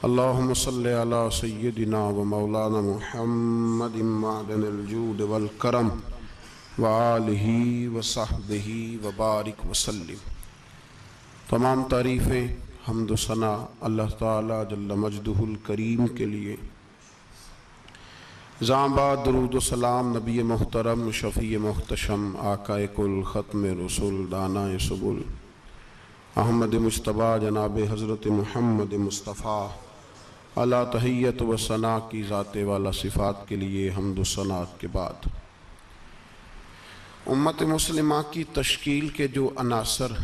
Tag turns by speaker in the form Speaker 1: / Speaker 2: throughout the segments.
Speaker 1: अल्लाहुम्मा सल्लि अला सय्यिदिना व मौलाना मुहम्मदिन मअदनिल जूद वल करम व आलिहि व सहबिहि व बारिक व सल्लिम। तमाम तारीफ़ें हम्द व सना अल्लाह ताला जल्ल मजदुहुल करीम के लिए। ज़ाबाद दुरूद व सलाम नबी मोहतरम शफ़ी मोहतशम आकाए कुल ख़त्म रसूल दानाए सुबुल अहमद मुश्तबा जनाब हज़रत मुहम्मद मुस्तफ़ा अला तहियत व सना की ज़ाते वाला सिफ़ात के लिए हम्द व सनात के बाद उम्मत मुस्लिमा की तश्कील के जो अनासर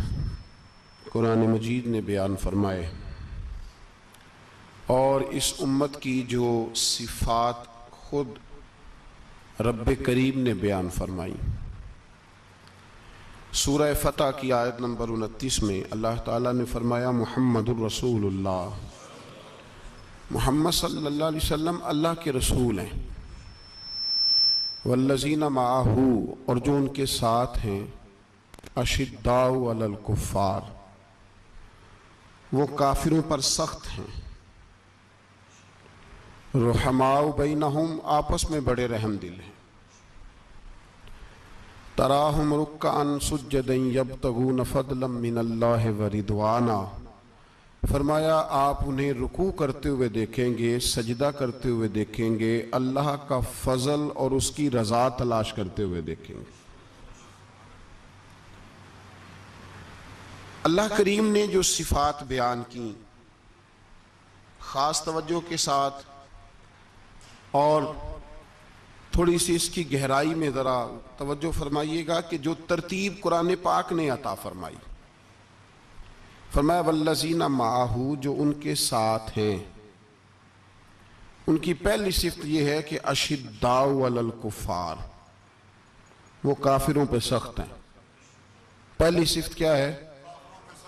Speaker 1: कुरान मजीद ने बयान फरमाए और इस उम्मत की जो सिफ़ात खुद रब्बे करीम ने बयान फरमाई। सूरह फ़तह की आयत नंबर 29 में अल्लाह ताला ने फरमाया मुहम्मदुर रसूलुल्लाह, मुहम्मद सल्लल्लाहु अलैहि वसल्लम अल्लाह के रसूल हैं। वल्लज़ीना माअहू, और जो उनके साथ हैं, अशिद्दाउ अलल कुफ़ार, वो काफिरों पर सख्त हैं। रुहमाउ बैनहुम, आपस में बड़े रहम दिल हैं। तराहुम रुक्कान सुज्जदन यब्तगून फदलन मिनल्लाहि व रिदवाना, फरमाया आप उन्हें रुकू करते हुए देखेंगे, सजदा करते हुए देखेंगे, अल्लाह का फजल और उसकी रजा तलाश करते हुए देखेंगे। अल्लाह करीम ने जो सिफात बयान की ख़ास तवज्जो के साथ और थोड़ी सी इसकी गहराई में ज़रा तवज्जो फरमाइएगा कि जो तरतीब कुरान पाक ने अता फरमाई, फरमाया वल्लज़ीना माअहू, जो उनके साथ हैं, उनकी पहली सिफ्त यह है कि अशिद्दाउ अलल कुफ़ार, वो काफिरों पे सख्त हैं। पहली सिफ्त क्या है?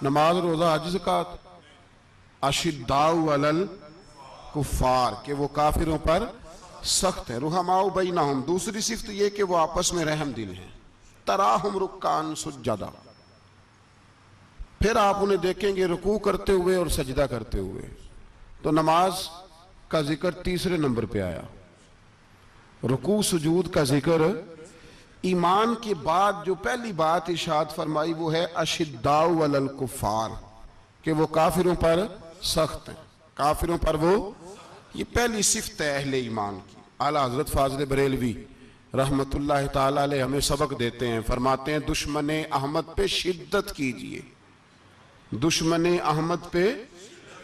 Speaker 1: नमाज, रोज़ा, हज, ज़कात। अशिद्दाउ अलल कुफ़ार, के वो काफिरों पर सख्त है। रुहमाउ बैनहुम, दूसरी सिफ्त ये कि वो आपस में रहम दिल हैं। तराहुम रुक्कान सुज्जदा, फिर आप उन्हें देखेंगे रुकू करते हुए और सजदा करते हुए। तो नमाज का जिक्र तीसरे नंबर पे आया। रुकू सुजूद का जिक्र ईमान के बाद जो पहली बात इरशाद फरमाई वो है अशिद्दाउ अलल कुफ़ार, कि वो काफिरों पर सख्त हैं। काफिरों पर वो, ये पहली सिफ्त है अहले ईमान की। आला हजरत फाज़िल बरेलवी रहमतुल्लाह ताला अलैह हमें सबक देते हैं, फरमाते हैं दुश्मने अहमद पे शिद्दत कीजिए, दुश्मने अहमद पे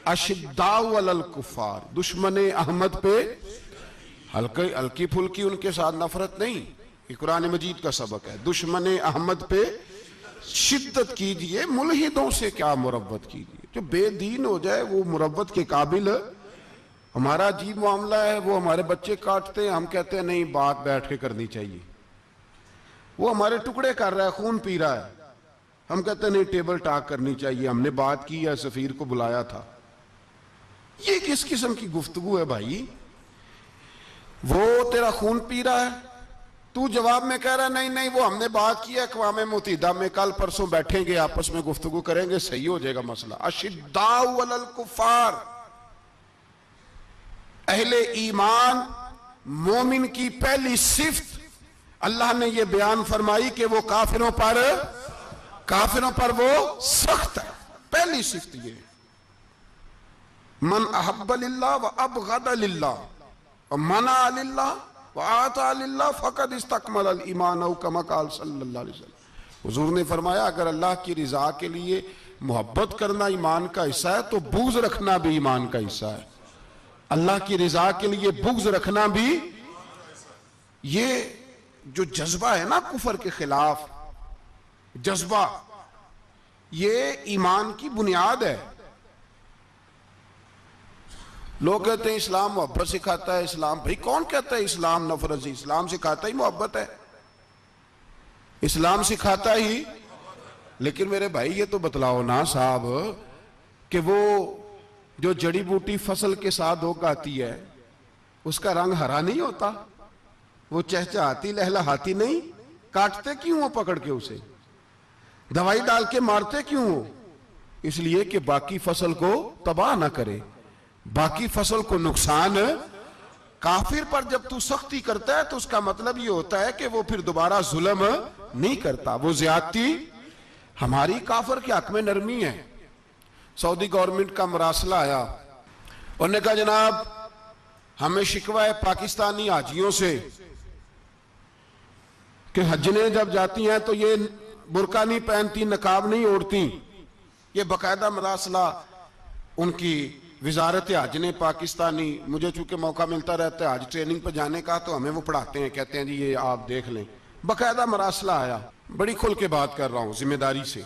Speaker 1: अशिद्दाउ अलल कुफ़ार, दुश्मने अहमद पे हल्की फुल्की उनके साथ नफरत नहीं, ये कुरान मजीद का सबक है। दुश्मने अहमद पे शिद्दत कीजिए, मुल्हिदों से क्या मुरब्बत कीजिए, जो बेदीन हो जाए वो मुरब्बत के काबिल। हमारा अजीब मामला है, वो हमारे बच्चे काटते हैं, हम कहते हैं नहीं बात बैठ के करनी चाहिए। वो हमारे टुकड़े कर रहा है, खून पी रहा है, हम कहते हैं नहीं टेबल टॉक करनी चाहिए, हमने बात की है, सफीर को बुलाया था। ये किस किस्म की गुफ्तगू है भाई? वो तेरा खून पी रहा है, तू जवाब में कह रहा है नहीं नहीं वो हमने बात की है, अक़वाम मुत्तहिदा में कल परसों बैठेंगे, आपस में गुफ्तगू करेंगे, सही हो जाएगा मसला। अशिद्दाउ अलल कुफ़ार, अहले ईमान मोमिन की पहली सिफ्त अल्लाह ने यह बयान फरमाई कि वो काफिरों पर वो सख्त है। पहली सिफ्त ये, मन अहब्ब लिल्लाह व अबग़द लिल्लाह व मना लिल्लाह व आता लिल्लाह फ़क़द इस्तकमल अल ईमान औ कमा क़ाल सल्लल्लाहु अलैहि वसल्लम। हुज़ूर ने फरमाया अगर अल्लाह की रिज़ा के लिए मोहब्बत करना ईमान का हिस्सा है तो बुग़्ज़ रखना भी ईमान का हिस्सा है। अल्लाह की रिजा के लिए बुग़्ज़ रखना भी, ये जो जज्बा है ना कुफर के खिलाफ जज्बा, ये ईमान की बुनियाद है। लोग कहते हैं इस्लाम मोहब्बत सिखाता है, इस्लाम, भाई कौन कहता है इस्लाम नफरत? इस्लाम सिखाता ही मोहब्बत है, इस्लाम सिखाता ही। लेकिन मेरे भाई ये तो बतलाओ ना साहब कि वो जो जड़ी बूटी फसल के साथ उगाती है उसका रंग हरा नहीं होता, वो चहचहाती लहलहाती नहीं, काटते क्यों हो पकड़ के उसे? दवाई डाल के मारते क्यों हो? इसलिए कि बाकी फसल को तबाह ना करे। बाकी फसल को नुकसान। काफिर पर जब तू सख्ती करता है तो उसका मतलब ये होता है कि वो फिर दोबारा जुल्म नहीं करता, वो ज्यादती। हमारी काफिर के हक में नरमी है। सऊदी गवर्नमेंट का मरासला आया, उन्होंने कहा जनाब हमें शिकवा है पाकिस्तानी हाजियों से कि हजने जब जाती हैं तो ये बुरका नहीं पहनती, नकाब नहीं ओढ़ती। ये बाकायदा मरासला उनकी वजारत हज ने पाकिस्तानी, मुझे चूंकि मौका मिलता रहता है हज ट्रेनिंग पर जाने का, तो हमें वो पढ़ाते हैं, कहते हैं जी ये आप देख लें। बाकायदा मरासला आया, बड़ी खुल के बात कर रहा हूं जिम्मेदारी से।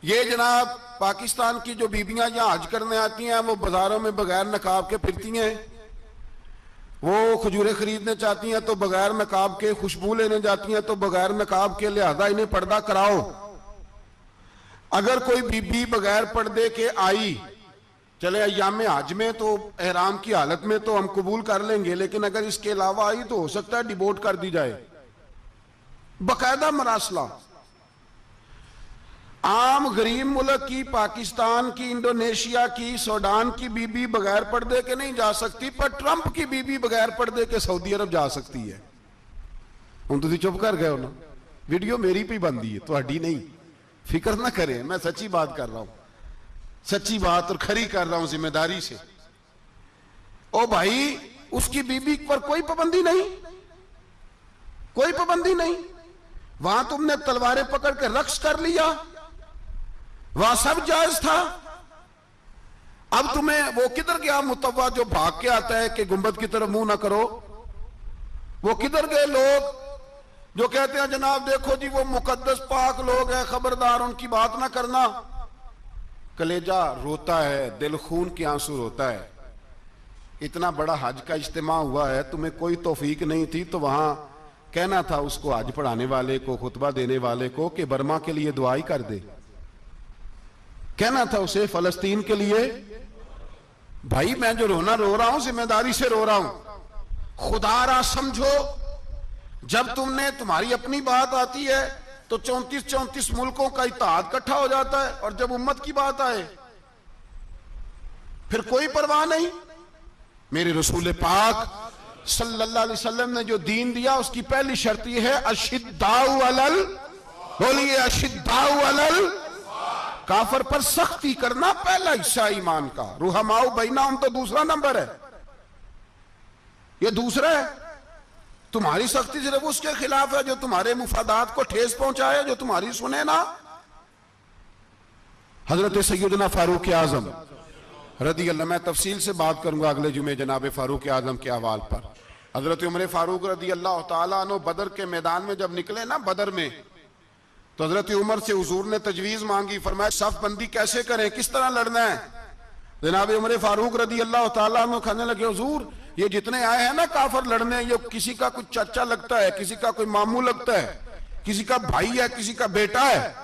Speaker 1: ये जनाब पाकिस्तान की जो बीबियां यहां हज करने आती हैं वो बाजारों में बगैर नकाब के फिरती हैं, वो खजूरें खरीदने चाहती हैं तो बगैर नकाब के, खुशबू लेने जाती हैं तो बगैर नकाब के, लिहाजा इन्हें पर्दा कराओ। अगर कोई बीबी बगैर पर्दे के आई, चले अय्याम हज में तो एहराम की हालत में तो हम कबूल कर लेंगे, लेकिन अगर इसके अलावा आई तो हो सकता है डिबोर्ट कर दी जाए। बाकायदा मरासला। आम गरीब मुल्क की, पाकिस्तान की, इंडोनेशिया की, सूडान की बीबी बगैर पर्दे के नहीं जा सकती, पर ट्रंप की बीबी बगैर पर्दे के सऊदी अरब जा सकती है। हम तुम चुप कर गए हो ना, वीडियो मेरी पे बंदी है, तुम्हारी नहीं, फिक्र ना करें, मैं सच्ची बात कर रहा हूं, सच्ची बात और खरी कर रहा हूं जिम्मेदारी से। ओ भाई, उसकी बीबी पर कोई पाबंदी नहीं, कोई पाबंदी नहीं। वहां तुमने तलवारें पकड़ के रक्स कर लिया, वहां सब जायज था। अब तुम्हें वो किधर गया मुतव्वा जो भाग के आता है कि गुंबद की तरफ मुंह ना करो? वो किधर गए लोग जो कहते हैं जनाब देखो जी वो मुकद्दस पाक लोग हैं, खबरदार उनकी बात ना करना? कलेजा रोता है, दिल खून के आंसू रोता है। इतना बड़ा हज का इज्तिमा हुआ है, तुम्हें कोई तौफीक नहीं थी तो वहां कहना था उसको, हज पढ़ाने वाले को, खुतबा देने वाले को, कि बर्मा के लिए दुआई कर दे। कहना था उसे फलस्तीन के लिए। भाई मैं जो रोना रो रहा हूं जिम्मेदारी से रो रहा हूं। खुदारा समझो, जब तुमने तुम्हारी अपनी बात आती है तो 34 मुल्कों का इत्तेहाद इकट्ठा हो जाता है, और जब उम्मत की बात आए फिर कोई परवाह नहीं। मेरे रसूल पाक सल्लल्लाहु अलैहि वसल्लम ने जो दीन दिया उसकी पहली शर्त यह है अशिद्दाउ अलल, बोलिए अशिद्दाउ अलल काफर पर सख्ती करना पहला हिस्सा ईमान का। रुहमाउ बैनाहुम तो दूसरा नंबर है, ये दूसरा है। तुम्हारी सख्ती सिर्फ उसके खिलाफ है जो तुम्हारे मुफादात को ठेस पहुंचाए, जो तुम्हारी सुने ना। हजरत सैयदना फारूक आजम रदी अल्लाह, मैं तफसील से बात करूंगा अगले जुमे जनाब फारूक आजम के हवाल पर। हजरत उमर फारूक रदी अल्लाह तआला अन्हु बदर के मैदान में जब निकले ना, बदर में, तो हजरत उमर से हुजूर ने तजवीज मांगी, फरमाया सफ बंदी कैसे करें, किस तरह लड़ना है? जनाब उमर फारूक रदी अल्लाह तआला अन्हु कहने लगे हुजूर ये जितने आए हैं ना काफर लड़ने, ये किसी का कोई चाचा लगता है, किसी का कोई मामू लगता है, किसी का भाई है, किसी का बेटा है,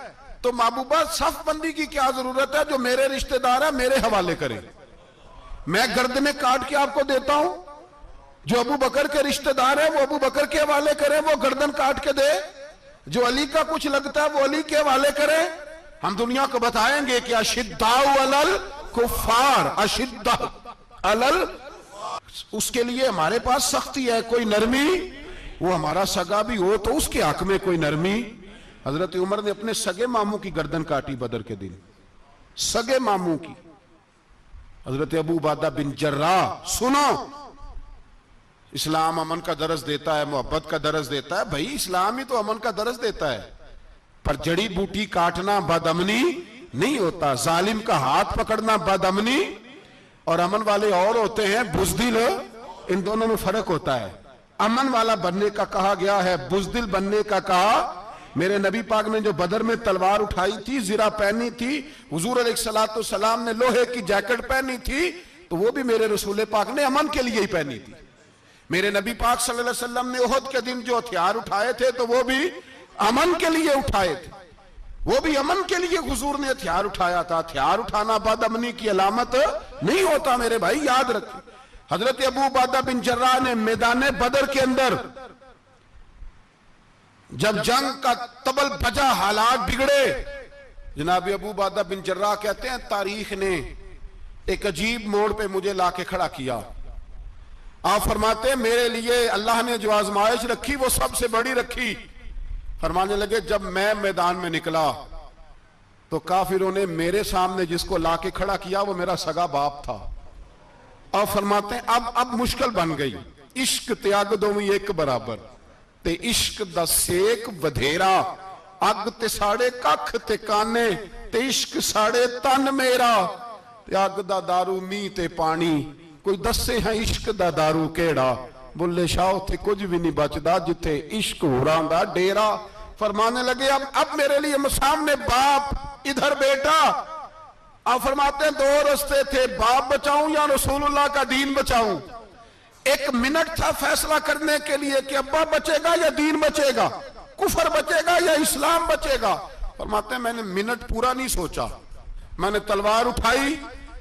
Speaker 1: तो महबूबा सफ बंदी की क्या जरूरत है? जो मेरे रिश्तेदार है मेरे हवाले करें, मैं गर्दनें काट के आपको देता हूं। जो अबू बकर के रिश्तेदार है वो अबू बकर के हवाले करें, वो गर्दन काट के दे। जो अली का कुछ लगता है वो अली के हवाले करें। हम दुनिया को बताएंगे कि अशिद्दाउ अलल कुफ्फार, अशिद्दा अलल, उसके लिए हमारे पास सख्ती है, कोई नरमी। वो हमारा सगा भी हो तो उसके हक में कोई नरमी। हजरत उमर ने अपने सगे मामू की गर्दन काटी बदर के दिन, सगे मामू की। हजरत अबू उबादा बिन जर्राह, सुनो, इस्लाम अमन का दरस देता है, मोहब्बत का दरस देता है। भाई इस्लाम ही तो अमन का दरस देता है, पर जड़ी बूटी काटना बदअमनी नहीं होता। जालिम का हाथ पकड़ना बदअमनी, और अमन वाले और होते हैं बुज़दिल, इन दोनों में फर्क होता है। अमन वाला बनने का कहा गया है, बुज़दिल बनने का कहा। मेरे नबी पाक ने जो बदर में तलवार उठाई थी, जिरा पहनी थी, हुजूर अलैहिस्सलातु सलाम ने लोहे की जैकेट पहनी थी, तो वो भी मेरे रसूल पाक ने अमन के लिए ही पहनी थी। मेरे नबी पाक सल्लल्लाहु अलैहि वसल्लम ने उहद के दिन जो हथियार उठाए थे तो वो भी अमन के लिए उठाए थे, वो भी अमन के लिए हुजूर ने हथियार उठाया था। हथियार उठाना बदअमनी की अलामत नहीं होता मेरे भाई, याद रखें। हजरत अबू उबादा बिन जर्राह ने मैदान बदर के अंदर जब जंग का तबल बजा, हालात बिगड़े, जनाब अबू उबादा बिन जर्राह कहते हैं तारीख ने एक अजीब मोड़ पे मुझे लाके खड़ा किया। आप फरमाते हैं मेरे लिए अल्लाह ने जो आजमाइश रखी वो सबसे बड़ी रखी। फरमाने लगे जब मैं मैदान में निकला तो काफिरों ने मेरे सामने जिसको लाके खड़ा किया वो मेरा सगा बाप था। आप फरमाते हैं अब मुश्किल बन गई। इश्क त्याग दोवी एक बराबर ते इश्क दा सेक वधेरा, अग ते साड़े कख ते काने ते इश्क साड़े तन मेरा, ते अग दा दारू मीह ते पानी, कोई दसे है इश्क दा दारू केड़ा, बुल्ले शाह उथे कुछ भी नहीं बचदा जिथे इश्क होरां दा डेरा। फरमाने लगे अब मेरे लिए सामने बाप इधर बेटा। आप फरमाते हैं दो रास्ते थे, बाप बचाऊं या रसूलुल्लाह का दीन बचाऊं। एक मिनट था फैसला करने के लिए कि अब्बा बचेगा या दीन बचेगा, कुफर बचेगा या इस्लाम बचेगा। फरमाते हैं मैंने मिनट पूरा नहीं सोचा, मैंने तलवार उठाई,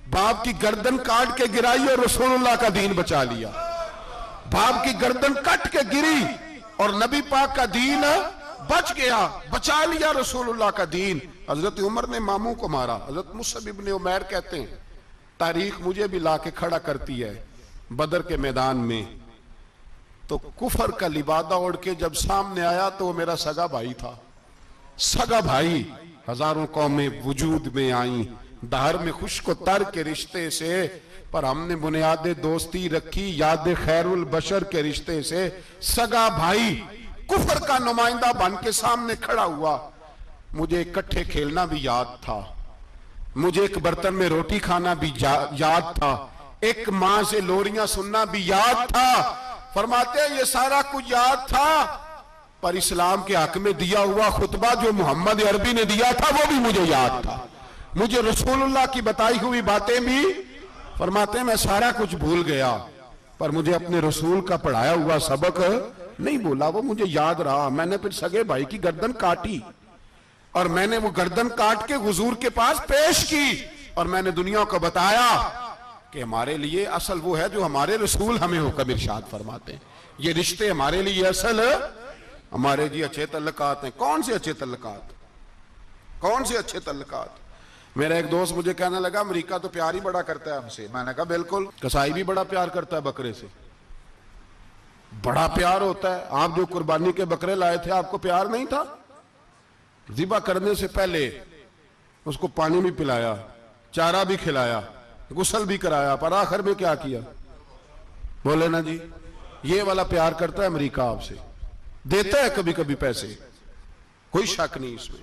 Speaker 1: बाप की गर्दन काट के गिराई और रसूलुल्लाह का दीन बचा लिया। बाप की गर्दन कट के गिरी और नबी पाक का दीन बच गया, बचा लिया रसूलुल्लाह का दीन। हजरत उमर ने मामू को मारा। हजरत मुसअब इब्न उमैर कहते हैं तारीख मुझे भी लाके खड़ा करती है बदर के मैदान में, तो कुफर का लिबादा ओढ़ के जब सामने आया तो वो मेरा सगा भाई था। सगा भाई, हजारों कौमें वजूद में आई दहर में खुश्क तर के रिश्ते से, पर हमने बुनियाद दोस्ती रखी याद खैरुल बशर के रिश्ते से। सगा भाई कुफर का नुमाइंदा बन के सामने खड़ा हुआ। मुझे इकट्ठे खेलना भी याद था, मुझे एक बर्तन में रोटी खाना भी याद था, एक मां से लोरियां सुनना भी याद था। फरमाते हैं ये सारा कुछ याद था, पर इस्लाम के हक में दिया हुआ खुतबा जो मोहम्मद अरबी ने दिया था वो भी मुझे याद था। मुझे रसूलुल्लाह की बताई हुई बातें भी, फरमाते हैं मैं सारा कुछ भूल गया, पर मुझे अपने रसूल का पढ़ाया हुआ सबक नहीं भूला, वो मुझे याद रहा। मैंने फिर सगे भाई की गर्दन काटी और मैंने वो गर्दन काट के हुजूर के पास पेश की और मैंने दुनिया को बताया कि हमारे लिए असल वो है जो हमारे रसूल हमें हुक्म इरशाद फरमाते हैं। ये रिश्ते हमारे लिए असल, हमारे जी अच्छे तल्लुकात हैं। कौन से अच्छे तल्लुकात, कौन से अच्छे तल्लुकात? मेरा एक दोस्त मुझे कहने लगा अमेरिका तो प्यार ही बड़ा करता है हमसे। मैंने कहा बिल्कुल, कसाई भी बड़ा प्यार करता है बकरे से, बड़ा प्यार होता है। आप जो कुर्बानी के बकरे लाए थे आपको प्यार नहीं था? ज़िबा करने से पहले उसको पानी भी पिलाया, चारा भी खिलाया, गुस्ल भी कराया, पर आखिर में क्या किया? बोले ना जी, ये वाला प्यार करता है अमेरिका आपसे, देता है कभी कभी पैसे, कोई शक नहीं इसमें।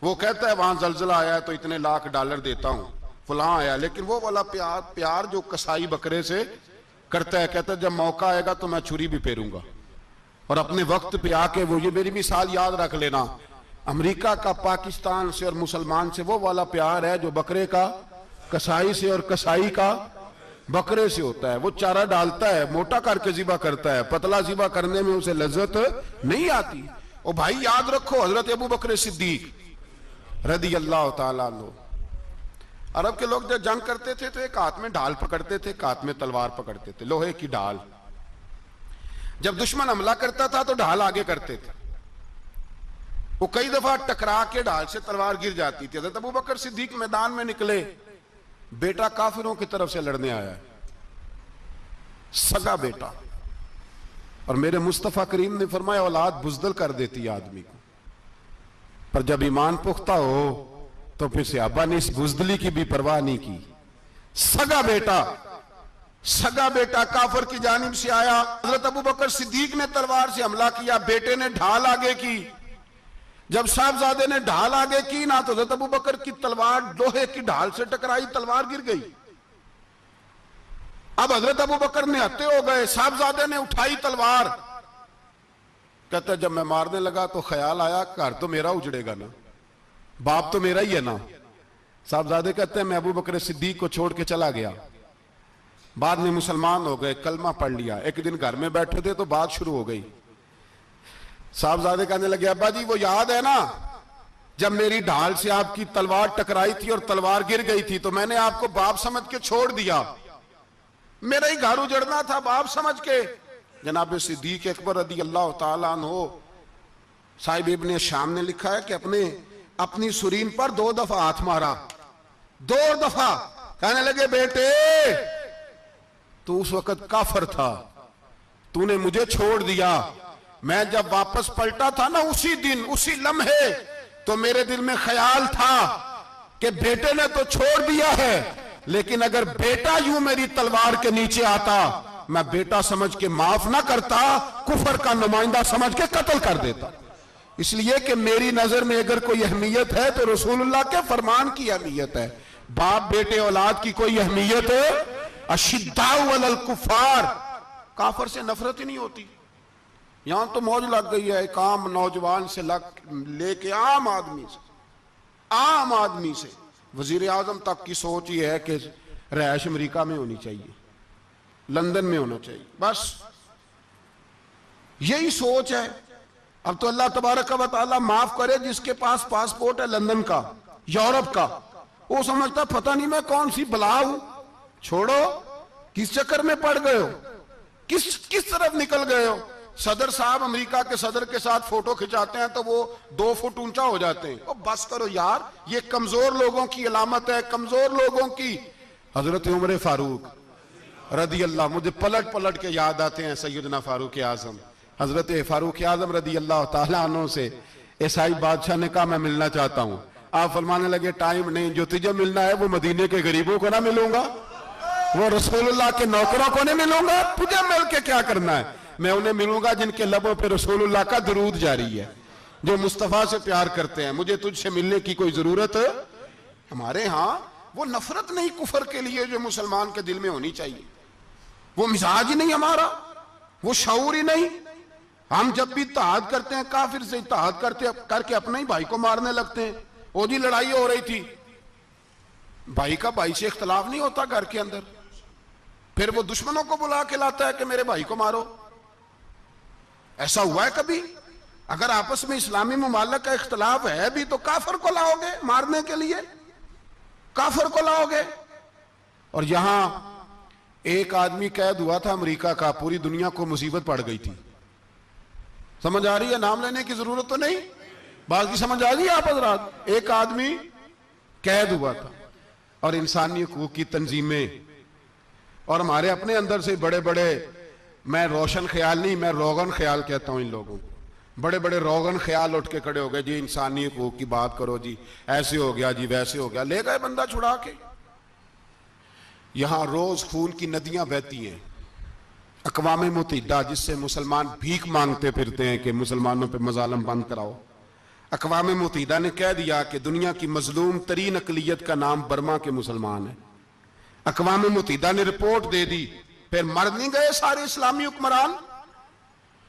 Speaker 1: वो कहता है वहां जलजला आया है तो इतने लाख डॉलर देता हूं, फलां आया, लेकिन वो वाला प्यार जो कसाई बकरे से करता है, कहता है जब मौका आएगा तो मैं छुरी भी फेरूंगा और अपने वक्त पे आके वो, ये मेरी मिसाल याद रख लेना, अमेरिका का पाकिस्तान से और मुसलमान से वो वाला प्यार है जो बकरे का कसाई से और कसाई का बकरे से होता है। वो चारा डालता है, मोटा करके ज़िबा करता है, पतला ज़िबा करने में उसे लज्जत नहीं आती। और भाई याद रखो हजरत अबू बकर सिद्दीक रदी अल्लाह ताला अन्हु, अरब के लोग जब जंग करते थे तो एक हाथ में ढाल पकड़ते थे, एक हाथ में तलवार पकड़ते थे, लोहे की ढाल। जब दुश्मन हमला करता था तो ढाल आगे करते थे, वो कई दफा टकरा के ढाल से तलवार गिर जाती थी। हज़रत अबू बकर सिद्दीक मैदान में निकले, बेटा काफिरों की तरफ से लड़ने आया है, सगा बेटा, और मेरे मुस्तफा करीम ने फरमाया औलाद बुज़दिल कर देती है आदमी को, पर जब ईमान पुख्ता हो तो फिर सहाबा ने इस बुज़दिली की भी परवाह नहीं की। सगा बेटा काफिर की जानिब से आया, हज़रत अबू बकर सिद्दीक ने तलवार से हमला किया, बेटे ने ढाल आगे की। जब साहबजादे ने ढाल आगे की ना तो हज़रत अबू बकर की तलवार लोहे की ढाल से टकराई, तलवार गिर गई। अब हज़रत अबू बकर ने हत्ते हो गए, साहबजादे ने उठाई तलवार, कहता जब मैं मारने लगा तो ख्याल आया घर तो मेरा उजड़ेगा ना, बाप तो मेरा ही है ना। साहबजादे कहते हैं मैं अबू बकर सिद्दीक को छोड़ के चला गया, बाद में मुसलमान हो गए, कलमा पढ़ लिया। एक दिन घर में बैठे थे तो बात शुरू हो गई। साहबजादे कहने लगे अब्बा जी वो याद है ना जब मेरी ढाल से आपकी तलवार टकराई थी और तलवार गिर गई थी तो मैंने आपको बाप समझ के छोड़ दिया, मेरा ही घर उजड़ना था बाप समझ के। जनाब सिद्दीक अकबर रदी अल्लाह ताला अन्हु साहिब इब्ने शाम ने लिखा है कि अपनी सुरीन पर 2 दफा हाथ मारा, 2 दफा कहने लगे बेटे तू उस वक्त काफर था, तूने मुझे छोड़ दिया, मैं जब वापस पलटा था ना उसी दिन उसी लम्हे तो मेरे दिल में ख्याल था कि बेटे ने तो छोड़ दिया है, लेकिन अगर बेटा यूं मेरी तलवार के नीचे आता मैं बेटा समझ के माफ ना करता, कुफर का नुमाइंदा समझ के कत्ल कर देता। इसलिए कि मेरी नजर में अगर कोई अहमियत है तो रसूलुल्लाह के फरमान की अहमियत है। बाप बेटे औलाद की कोई अहमियत है? अशिद्दाउ अलल कुफार, काफर से नफरत ही नहीं होती। यहां तो मौज लग गई है एक आम नौजवान से लेके आम आदमी से वजीर आजम तक की सोच ही है कि रहायश अमेरिका में होनी चाहिए, लंदन में होना चाहिए, बस यही सोच है। अब तो अल्लाह तबारक व तआला माफ करे जिसके पास पासपोर्ट है लंदन का, यूरोप का, वो समझता पता नहीं मैं कौन सी बला हूं। छोड़ो, किस चक्कर में पड़ गए हो, किस तरफ निकल गए हो। सदर साहब अमेरिका के सदर के साथ फोटो खिंचाते हैं तो वो 2 फुट ऊंचा हो जाते हैं। बस करो यार, ये कमजोर लोगों की अलामत है, कमजोर लोगों की। हजरत उमर फारूक रदी अल्लाह, मुझे पलट पलट के याद आते हैं सैयदना फारूक आजम, हजरत फारूक आजम रदी अल्लाह तआला अन्हु से ईसाई बादशाह ने कहा मैं मिलना चाहता हूं। आप फरमाने लगे टाइम नहीं, जो तुझे मिलना है वो मदीने के गरीबों को ना मिलूंगा, वो रसूलुल्लाह के नौकरों को नहीं मिलूंगा, तुझे मिल के क्या करना है। मैं उन्हें मिलूंगा जिनके लबों पे रसूलुल्लाह का दरूद जारी है, जो मुस्तफा से प्यार करते हैं। मुझे तुझसे मिलने की कोई जरूरत है? हमारे यहां वो नफरत नहीं कुफर के लिए जो मुसलमान के दिल में होनी चाहिए, वो मिजाज ही नहीं हमारा, वो शऊर ही नहीं। हम जब भी इत्तेहाद करते हैं काफिर से इत्तेहाद करके अपने ही भाई को मारने लगते हैं। वो जी लड़ाई हो रही थी, भाई का भाई से इख्तलाफ नहीं होता घर के अंदर, फिर वो दुश्मनों को बुला के लाता है कि मेरे भाई को मारो। ऐसा हुआ है कभी? अगर आपस में इस्लामी मुमालिक का इख्तलाफ है भी तो काफिर को लाओगे मारने के लिए, काफिर को लाओगे। और यहां एक आदमी कैद हुआ था अमेरिका का, पूरी दुनिया को मुसीबत पड़ गई थी। समझ आ रही है? नाम लेने की जरूरत तो नहीं, बात की समझ आ रही है आप हजरात? एक आदमी कैद हुआ था और इंसानी हकूक की तंजीमें और हमारे अपने अंदर से बड़े बड़े, मैं रोशन ख्याल नहीं, मैं रोगन ख्याल कहता हूं इन लोगों को, बड़े बड़े रोगन ख्याल उठ के खड़े हो गए जी, इंसानी हकूक की बात करो जी, ऐसे हो गया जी, वैसे हो गया, ले गए बंदा छुड़ा के। यहां रोज खून की नदियां बहती हैं। अक़वाम मुत्तहिदा जिससे मुसलमान भीख मांगते फिरते हैं कि मुसलमानों पे मजालम बंद कराओ, अक़वाम मुत्तहिदा ने कह दिया कि दुनिया की मजलूम तरीन अक़लियत का नाम बर्मा के मुसलमान है। अक़वाम मुत्तहिदा ने रिपोर्ट दे दी, फिर मर नहीं गए सारे इस्लामी हुक्मरान?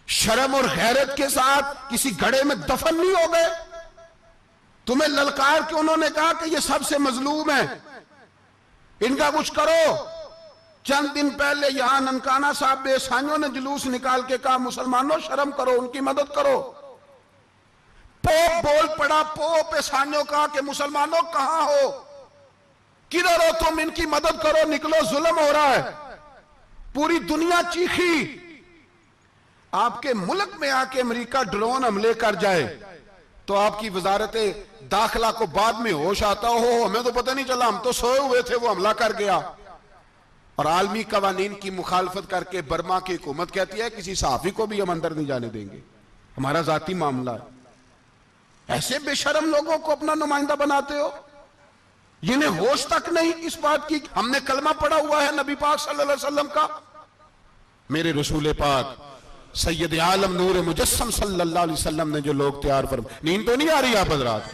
Speaker 1: शर्म और गैरत के साथ किसी घड़े में दफन नहीं हो गए? तुम्हें ललकार के उन्होंने कहा कि ये सबसे मजलूम है, इनका कुछ करो। चंद दिन पहले यहां ननकाना साहब बेसाइयों ने जुलूस निकाल के कहा मुसलमानों शर्म करो, उनकी मदद करो। पोप बोल पड़ा, पोप ईसाइयों का कि मुसलमानों कहां हो, किधर हो तुम, इनकी मदद करो, निकलो, जुल्म हो रहा है। पूरी दुनिया चीखी। आपके मुल्क में आके अमेरिका ड्रोन हमले कर जाए तो आपकी वजारत दाखिला को बाद में होश आता हो, हमें तो पता नहीं चला, हम तो सोए हुए थे, वो हमला कर गया। और आलमी कवानीन की मुखालफत करके बर्मा की हुकूमत कहती है किसी सहाफी को भी हम अंदर नहीं जाने देंगे, हमारा जाती मामला है। ऐसे बेशरम लोगों को अपना नुमाइंदा बनाते हो, जिन्हें होश तक नहीं इस बात की। हमने कलमा पढ़ा हुआ है नबी पाक सल्लल्लाहु अलैहि वसल्लम का, मेरे रसूल पाक सैयद आलम नूर मुजस्सम सल्लल्लाहु अलैहि वसल्लम ने जो लोग तैयार फरमाए, नींद तो नहीं आ रही आप हजरात?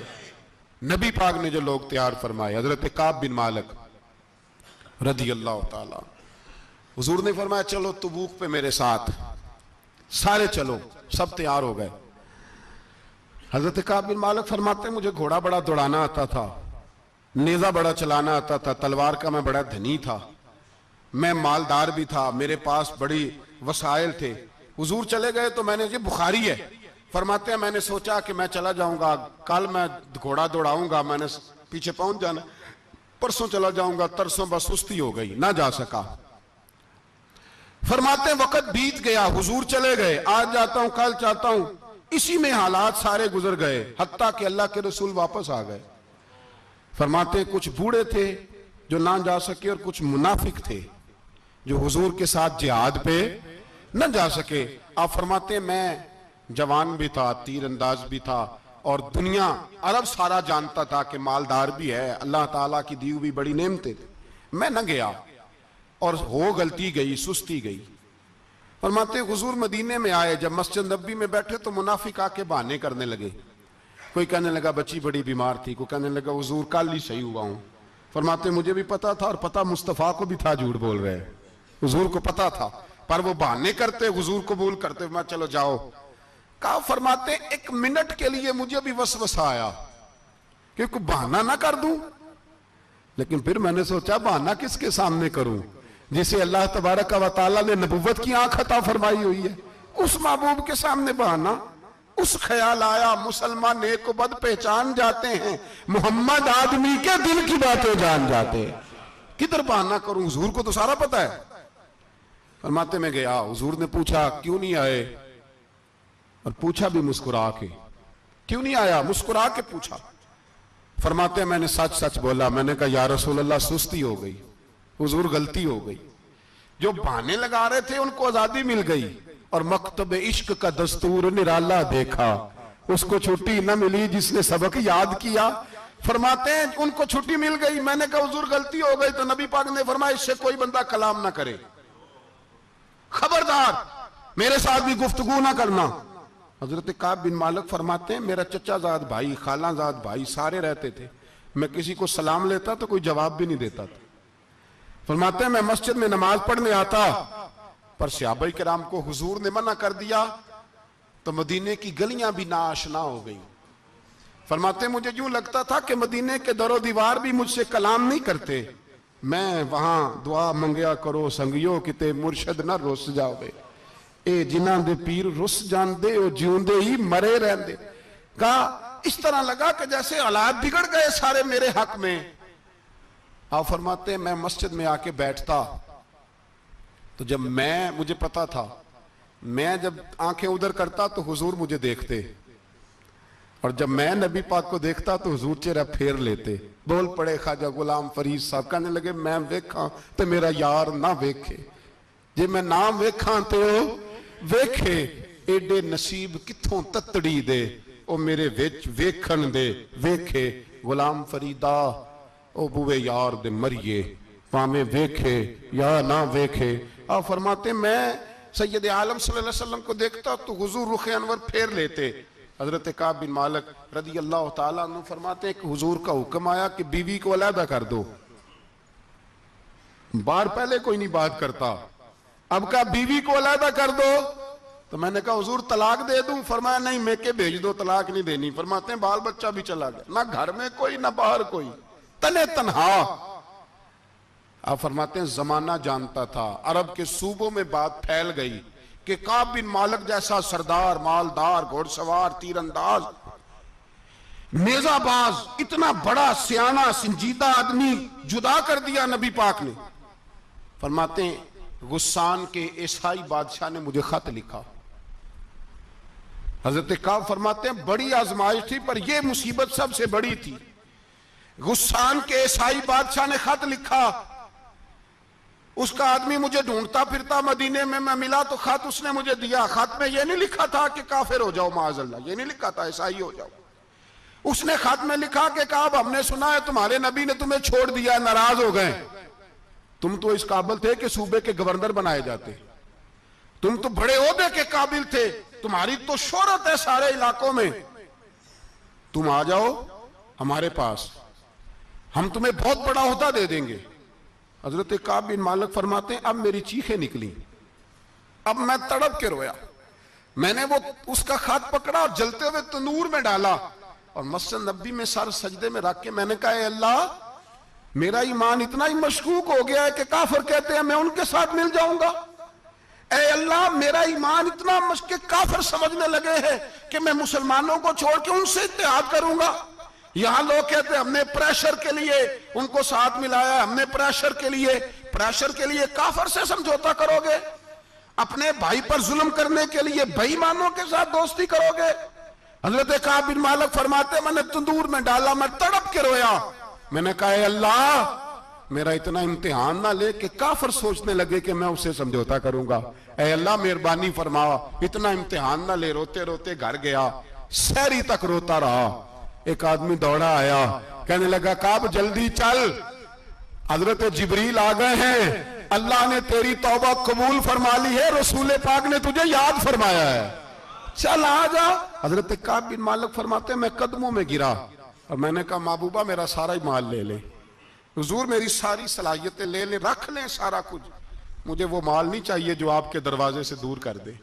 Speaker 1: नबी पाक ने जो लोग तैयार फरमाए, हजरत काब बिन मालिक रदी अल्लाह ताला, हुजूर ने फरमाया चलो तबूक पे मेरे साथ, सारे चलो, सब तैयार हो गए। हजरत काब बिन मालिक फरमाते मुझे घोड़ा बड़ा दौड़ाना आता था, नेजा बड़ा चलाना आता था, तलवार का मैं बड़ा धनी था, मैं मालदार भी था, मेरे पास बड़ी वसाइल थे। हुजूर चले गए तो मैंने, जी बुखारी है, फरमाते हैं मैंने सोचा कि मैं चला जाऊंगा, कल मैं घोड़ा दौड़ाऊंगा, मैंने पीछे पहुंच जाना, परसों चला जाऊंगा, तरसों बस सुस्ती हो गई, ना जा सका। फरमाते हैं वक्त बीत गया, हुजूर चले गए, आज जाता हूं, कल चाहता हूं, इसी में हालात सारे गुजर गए, हत्ता कि अल्लाह के रसूल वापस आ गए। फरमाते हैं कुछ बूढ़े थे, जो ना जा सके और कुछ मुनाफिक थे जो हुजूर के साथ जिहाद पे न जा सके। आप फरमाते हैं मैं जवान भी था, तीरंदाज भी था, और दुनिया अरब सारा जानता था कि मालदार भी है, अल्लाह ताला की दी हुई बड़ी नेमतें थी। मैं न गया और हो गलती गई, सुस्ती गई। फरमाते हुजूर मदीने में आए, जब मस्जिद नबी में बैठे तो मुनाफिक आके बहाने करने लगे। कोई कहने लगा बच्ची बड़ी बीमार थी, कोई कहने लगा हुजूर कल ही सही हुआ हूं। फरमाते मुझे भी पता था और पता मुस्तफा को भी था झूठ बोल रहे हैं, हुजूर को पता था, पर वो बहाने करते, हुजूर कबूल करते। मैं चलो जाओ। कहा फरमाते एक मिनट के लिए मुझे भी वसवसा आया कि कोई बहाना ना कर दूं, लेकिन फिर मैंने सोचा बहाना किसके सामने करूं जिसे अल्लाह तबारक व तआला ने नबुव्वत की आंख अता फरमाई हुई है, उस महबूब के सामने बहाना। उस ख्याल आया मुसलमान नेक बद पहचान जाते हैं, मोहम्मद आदमी के दिल की बातें जान जाते हैं, किधर बहाना करूं, हुजूर को तो सारा पता है। फरमाते में गया, हुजूर ने पूछा क्यों नहीं आए, और पूछा भी मुस्कुरा के, क्यों नहीं आया, मुस्कुरा के पूछा। फरमाते हैं मैंने सच सच बोला। मैंने कहा या रसूल अल्लाह सुस्ती हो गई, हुजूर गलती हो गई। जो बहाने लगा रहे थे उनको आजादी मिल गई, और मकतब इश्क का दस्तूर निराला देखा, उसको छुट्टी न मिली जिसने सबक याद किया। फरमाते हैं उनको छुट्टी मिल गई। मैंने कहा हुजूर गलती हो गई, तो नबी पाक ने फरमाया इससे कोई बंदा कलाम ना करे, खबरदार मेरे साथ भी गुफ्तगू ना करना। हजरत काब बिन मालिक फरमाते हैं मेरा चचाजाद भाई, खालाजाद भाई सारे रहते थे, मैं किसी को सलाम लेता तो कोई जवाब भी नहीं देता था। फरमाते हैं मैं मस्जिद में नमाज पढ़ने आता, पर सहाबा किराम को हुजूर ने मना कर दिया तो मदीने की गलियां भी नाआशना हो गई। फरमाते मुझे यूं लगता था कि मदीने के दरो दीवार भी मुझसे कलाम नहीं करते। मैं वहां दुआ मंगया करो संगियो किते मुर्शद ना रुस जावे, ए जिन्हां दे पीर रुस जांदे ओ जिउंदे ही मरे रहंदे। कहा इस तरह लगा कि जैसे हालात बिगड़ गए सारे मेरे हक में। आप फरमाते मैं मस्जिद में आके बैठता तो जब मुझे पता था, मैं जब आंखें उधर करता तो हुजूर मुझे देखते, और जब मैं नबी पाक को देखता तो हुजूर चेहरा फेर लेते। बोल पड़े ख्वाजा गुलाम फरीद साहब, कहने लगे मैं वेखा तो मेरा यार ना वेखे, जे मैं ना वेखा तो वेखे, एडे नसीब किथों ततड़ी दे ओ मेरे विच वेखण दे वेखे। गुलाम फरीदा ओ बुए यार दे मरिए, भावें वेखे या ना वेखे। आप फरमाते मैं सैयद आलम सल्लल्लाहु अलैहि वसल्लम को देखता तो हुजूर रुख अनवर फेर लेते। हजरत काब बिन मालिक रदी अल्लाह तआला अन्हु फरमाते कि हुजूर का हुक्म आया कि बीवी को अलहदा कर दो। बार पहले कोई नहीं बात करता, अब कहा बीवी को अलहदा कर दो, तो मैंने कहा हुजूर तलाक दे दूं। फरमाया नहीं मेके भेज दो, तलाक नहीं देनी। फरमाते हैं बाल बच्चा भी चला गया, ना घर में कोई ना बाहर कोई, तने तन्हा। आप फरमाते हैं जमाना जानता था, अरब के सूबों में बात फैल गई कि काब बिन मालिक जैसा सरदार, मालदार, घोड़सवार, तीरंदाज, नेजाबाज, इतना बड़ा सियाना संजीदा आदमी जुदा कर दिया नबी पाक ने। फरमाते हैं गुस्सान के ईसाई बादशाह ने मुझे खत लिखा। हजरत काब फरमाते हैं बड़ी आजमाइश थी, पर यह मुसीबत सबसे बड़ी थी। गुस्सान के ईसाई बादशाह ने खत लिखा, उसका आदमी मुझे ढूंढता फिरता मदीने में, मैं मिला तो खत उसने मुझे दिया। खत में यह नहीं लिखा था कि काफिर हो जाओ माअज़ल्लाह, यह नहीं लिखा था ईसाई हो जाओ। उसने खत में लिखा कि काब हमने सुना है तुम्हारे नबी ने तुम्हें छोड़ दिया, नाराज हो गए। तुम तो इस काबिल थे कि सूबे के गवर्नर बनाए जाते, तुम तो बड़े ओहदे के काबिल थे, तुम्हारी तो शोहरत है सारे इलाकों में, तुम आ जाओ हमारे पास, हम तुम्हें बहुत बड़ा ओहदा दे देंगे। हजरत काब बिन मालिक फरमाते हैं अब मेरी चीखें निकली, अब मैं तड़प के रोया। मैंने वो उसका खत पकड़ा और जलते हुए तंदूर में डाला और मस्जिद नबी में सर सजदे में रख के मैंने कहा अल्लाह मेरा ईमान इतना ही मशकूक हो गया है कि काफिर कहते हैं मैं उनके साथ मिल जाऊंगा। ए अल्लाह मेरा ईमान इतना मशके काफिर समझने लगे हैं कि मैं मुसलमानों को छोड़ के उनसे इत्तेहाद करूंगा। यहां लोग कहते हैं हमने प्रेशर के लिए उनको साथ मिलाया, हमने प्रेशर के लिए काफिर से समझौता करोगे, अपने भाई पर जुल्म करने के लिए बेईमानों के साथ दोस्ती करोगे। हजरत काब बिन मालिक फरमाते मैंने तंदूर में डाला, मैं तड़प के रोया। मैंने कहा अल्लाह मेरा इतना इम्तिहान ना ले कि काफिर सोचने लगे कि मैं उससे समझौता करूंगा। ऐ अल्लाह मेहरबानी फरमा, इतना इम्तिहान ना ले। रोते रोते घर गया, सहरी तक रोता रहा। एक आदमी दौड़ा आया, कहने लगा काब जल्दी चल, हजरत जिब्रील आ गए हैं, अल्लाह ने तेरी तौबा कबूल फरमा ली है, रसूल पाक ने तुझे याद फरमाया है, चल आ जा। हजरत काब बिन मालिक फरमाते मैं कदमों में गिरा और मैंने कहा महबूबा मेरा सारा ही माल ले ले, हुजूर मेरी सारी सलाहियतें ले ले, रख ले सारा कुछ, मुझे वो माल नहीं चाहिए जो आपके दरवाजे से दूर कर दे।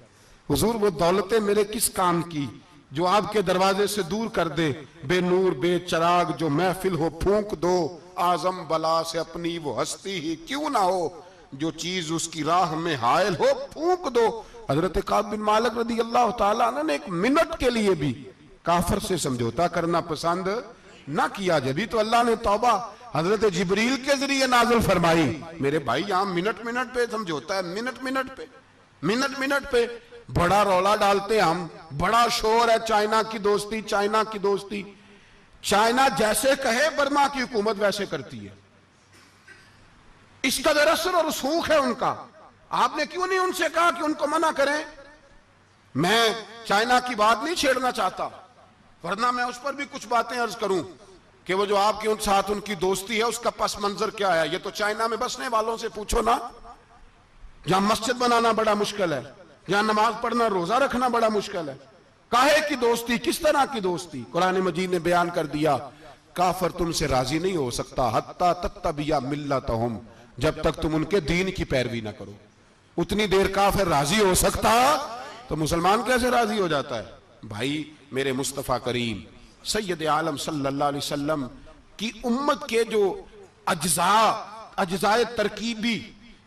Speaker 1: हुजूर वो दौलतें मेरे किस काम की जो आपके दरवाजे से दूर कर दे। बेनूर बेचराग जो महफिल हो फूंक दो, आजम बला से अपनी वो हस्ती ही क्यों ना हो, जो चीज उसकी राह में हायल हो फूंक दो। हजरत काब बिन मालिक रदी अल्लाह तआला अन्हु ने एक मिनट के लिए भी काफिर से समझौता करना पसंद ना किया। जब तो अल्लाह ने तौबा हजरत जिब्रील के जरिए नाज़िल फरमाई। मेरे भाई यहां मिनट मिनट पे समझौता है, मिनट मिनट पे बड़ा रौला डालते हम, बड़ा शोर है चाइना की दोस्ती, चाइना की दोस्ती। चाइना जैसे कहे बर्मा की हुकूमत वैसे करती है, इसका असर और रसूख है उनका। आपने क्यों नहीं उनसे कहा कि उनको मना करें? मैं चाइना की बात नहीं छेड़ना चाहता, वरना मैं उस पर भी कुछ बातें अर्ज करूं कि वो जो आपके उन साथ उनकी दोस्ती है उसका पस मंजर क्या है। ये तो चाइना में बसने वालों से पूछो ना, जहां मस्जिद बनाना बड़ा मुश्किल है, जहां नमाज पढ़ना रोजा रखना बड़ा मुश्किल है। काहे की दोस्ती, किस तरह की दोस्ती? कुरान मजीद ने बयान कर दिया काफिर तुमसे राजी नहीं हो सकता हत्ता तत्तबिया मिल्लतहुम, जब तक तुम उनके दीन की पैरवी ना करो। उतनी देर काफिर राजी हो सकता तो मुसलमान कैसे राजी हो जाता है? भाई मेरे मुस्तफा करीम सैयद आलम सल्लल्लाहु अलैहि वसल्लम की उम्मत के जो अज्जाए तरकीबी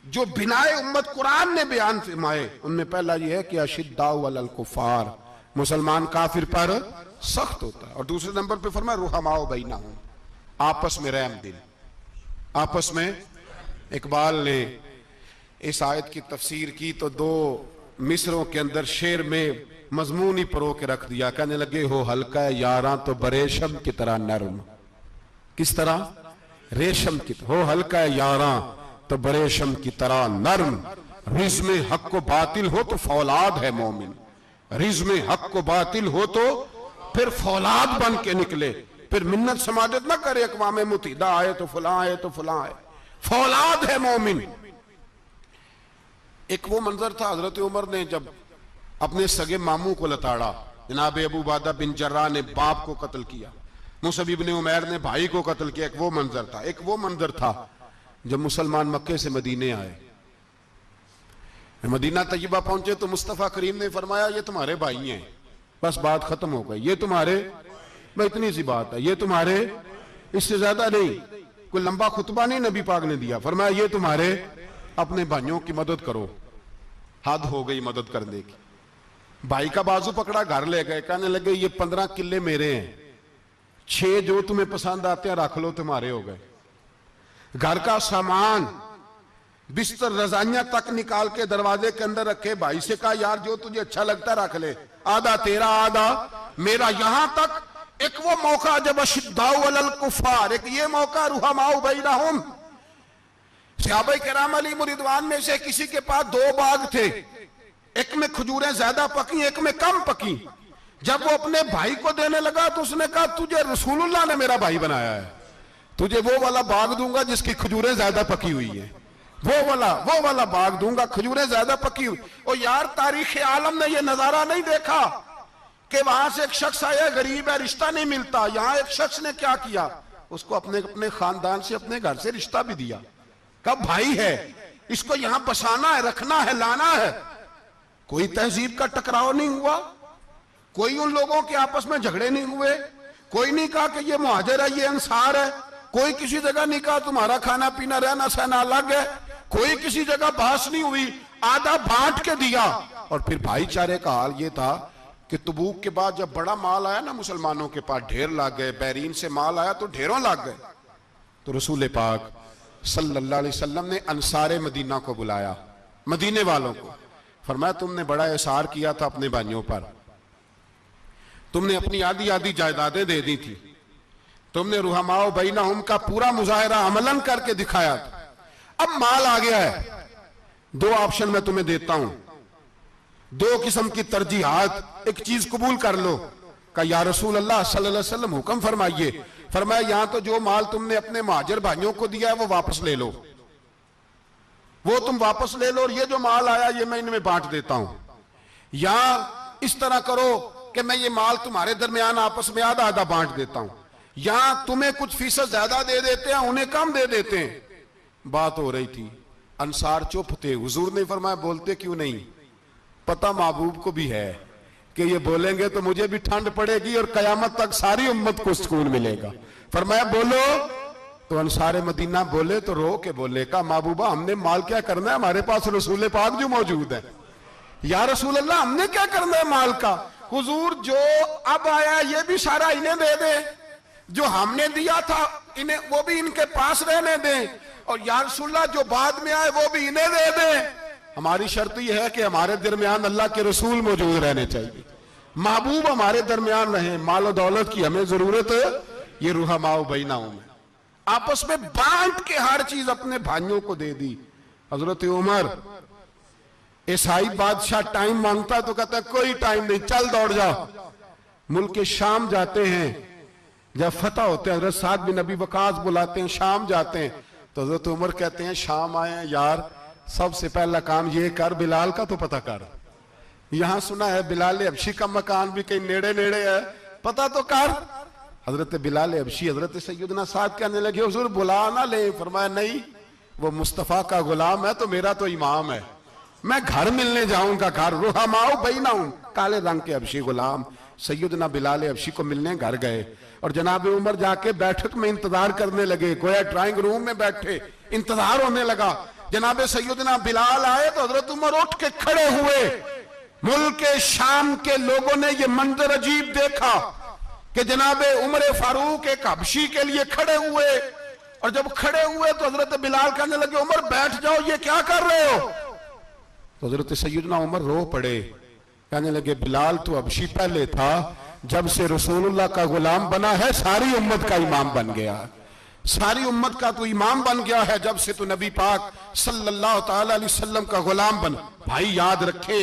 Speaker 1: जो बिनाए उम्मत कुरान ने बयान फरमाए, उनमें पहला यह है कि अशिद्दाउ अलल कुफार, मुसलमान काफिर पर सख्त होता है। और दूसरे नंबर पे फरमाया रुहमाओ बैनहुम, आपस में रहम दिल, आपस में। इकबाल ने इस आयत की तफसीर की तो दो मिसरों के अंदर शेर में मजमून ही परो के रख दिया। कहने लगे हो हल्का यारा तो बरेशम की तरह नरम। किस तरह? रेशम की। हो हल्का यारा तो बरेशम की तरह नरम, रिज में हक को बातिल हो तो फौलाद है मोमिन, रिज में हक को बातिल हो तो फिर फौलाद बन के निकले। फिर मिन्नत समाजत ना करे, अक़वाम मुत्तहिदा आए तो फलां आए तो फलां आए, फौलाद है मोमिन। एक वो मंजर था हजरत उमर ने जब अपने सगे मामू को लताड़ा, जनाब अबू उबादा बिन जर्राह ने बाप को कत्ल किया, मुसअब इब्न उमैर ने भाई को कत्ल किया। एक वो मंजर था। एक वो मंजर था जब मुसलमान मक्के से मदीने आए, मदीना तैयबा पहुंचे तो मुस्तफा करीम ने फरमाया ये तुम्हारे भाई हैं, बस बात खत्म हो गई। ये तुम्हारे, भाई इतनी सी बात है, ये तुम्हारे, इससे ज्यादा नहीं। कोई लंबा खुतबा नहीं नबी पाक ने दिया, फरमाया ये तुम्हारे, अपने भाइयों की मदद करो। हद हो गई मदद करने की। भाई का बाजू पकड़ा, घर ले गए, कहने लगे ये 15 किले मेरे हैं, 6 जो तुम्हें पसंद आते हैं रख लो, तुम्हारे हो गए। घर का सामान बिस्तर रजाइयां तक निकाल के दरवाजे के अंदर रखे। भाई से कहा यार जो तुझे अच्छा लगता है रख ले, आधा तेरा आधा मेरा। यहां तक एक वो मौका जब अशिद्दाउ अलल कुफार, एक ये मौका रुहमाउ बैनहुम। सहाबाए किराम अलैहिम रिदवान में से किसी के पास 2 बाग थे, एक में खजूरें ज्यादा पकी, एक में कम पकी। जब वो अपने भाई को देने लगा तो उसने कहा तुझे रसूलुल्लाह ने मेरा भाई बनाया है, तुझे वो वाला बाग दूंगा जिसकी खजूरें ज्यादा पकी हुई है, वो वाला बाग दूंगा, खजूरें ज्यादा पकी हुई। और यार तारीख आलम ने ये नजारा नहीं देखा कि वहां से एक शख्स आया गरीब है, रिश्ता नहीं मिलता। यहां एक शख्स ने क्या किया, उसको अपने खानदान से, अपने घर से रिश्ता भी दिया। कब भाई है, इसको यहां बसाना है, रखना है, लाना है। कोई तहजीब का टकराव नहीं हुआ, कोई उन लोगों के आपस में झगड़े नहीं हुए, कोई नहीं कहा कि ये मुहाजिर है ये अंसार है, कोई किसी जगह नहीं कहा तुम्हारा खाना पीना रहना सहना अलग है, कोई किसी जगह बहस नहीं हुई, आधा बांट के दिया। और फिर भाईचारे का हाल ये था कि तबूक के बाद जब बड़ा माल आया ना मुसलमानों के पास, ढेर लाग गए, बैरीन से माल आया तो ढेरों लाग गए। तो रसूल पाक सल्लल्लाहु अलैहि वसल्लम ने अंसारे मदीना को बुलाया, मदीने वालों को, फरमाया तुमने बड़ा एहसार किया था अपने भाइयों पर, तुमने अपनी आधी आधी जायदादें दे दी थी, तुमने रुहमाओ बैनहुम का पूरा मुजाहिरा अमलन करके दिखाया था। अब माल आ गया है, दो ऑप्शन मैं तुम्हें देता हूं, दो किस्म की तरजीहात, एक चीज कबूल कर लो। का या रसूल अल्लाह सल्लल्लाहु अलैहि वसल्लम हुक्म फरमाइए। फरमाया यहां तो जो माल तुमने अपने महाजर भाइयों को दिया है वो वापस ले लो, वो तुम वापस ले लो, और ये जो माल आया ये मैं इनमें बांट देता हूं। या इस तरह करो कि मैं ये माल तुम्हारे दरमियान आपस में आधा आधा बांट देता हूं, या तुम्हें कुछ फीसद ज्यादा दे देते हैं उन्हें कम दे देते हैं। बात हो रही थी, अंसार चुप थे। हुजूर ने फरमाया बोलते क्यों नहीं, पता महबूब को भी है कि ये बोलेंगे तो मुझे भी ठंड पड़ेगी और कयामत तक सारी उम्मत को सुकून मिलेगा। फरमाया बोलो। तो अंसारे मदीना बोले तो रो के बोले, का महबूबा हमने माल क्या करना है, हमारे पास रसूल पाक जो मौजूद है। या रसूल अल्लाह हमने क्या करना है माल का, हुजूर जो अब आया ये भी सारा इन्हें दे दे, जो हमने दिया था इन्हें वो भी इनके पास रहने दें, और या रसूल अल्लाह जो बाद में आए वो भी इन्हें दे दें। हमारी शर्त यह है कि हमारे दरमियान अल्लाह के रसूल मौजूद रहने चाहिए, महबूब हमारे दरमियान रहे, माल और दौलत की हमें जरूरत है। ये रुहमाओ बैनहुम में आपस में बांट के हर चीज अपने भाइयों को दे दी। हजरत उमर, ईसाई बादशाह टाइम मांगता तो कहता कोई टाइम नहीं, चल दौड़ जाओ। मुल्क शाम जाते हैं, जब फतह होते हैं हजरत साद बिन नबी वकास बुलाते हैं, शाम जाते हैं तो हजरत उमर कहते हैं शाम आए हैं यार, सबसे पहला काम ये कर बिलाल का तो पता कर, यहां सुना है बिलाल हबशी का मकान भी कहीं नेड़े नेड़े है, पता तो कर। हजरत बिलाल हबशी हजरत सैयदना साद कहने लगे हुजूर बुला ना ले। फरमाया नहीं, वो मुस्तफा का गुलाम है तो मेरा तो इमाम है, मैं घर मिलने जाऊंगा। घर रुहमाओ बैनहुम, काले रंग के हबशी गुलाम सैयदना बिलाल हबशी को मिलने घर गए, और जनाब उमर जाके बैठक में इंतजार करने लगे, गोया ड्राइंग रूम में बैठे इंतजार होने लगा। जनाब सैयदना बिलाल आए तो हजरत उमर उठ के खड़े हुए। मुल्क शाम के लोगों ने यह मंजर अजीब देखा कि जनाब उमर फारूक एक हबशी के लिए खड़े हुए, और जब खड़े हुए तो हजरत बिलाल कहने लगे उमर बैठ जाओ, ये क्या कर रहे हो। तो हजरत सैयदना उमर रो पड़े, कहने लगे बिलाल तो हबशी पहले था, जब से रसूलुल्लाह का गुलाम बना है सारी उम्मत का इमाम बन गया, सारी उम्मत का तो इमाम बन गया है जब से तो नबी पाक सल्लल्लाहु ताला अलैहि वसल्लम का गुलाम बन। भाई याद रखे,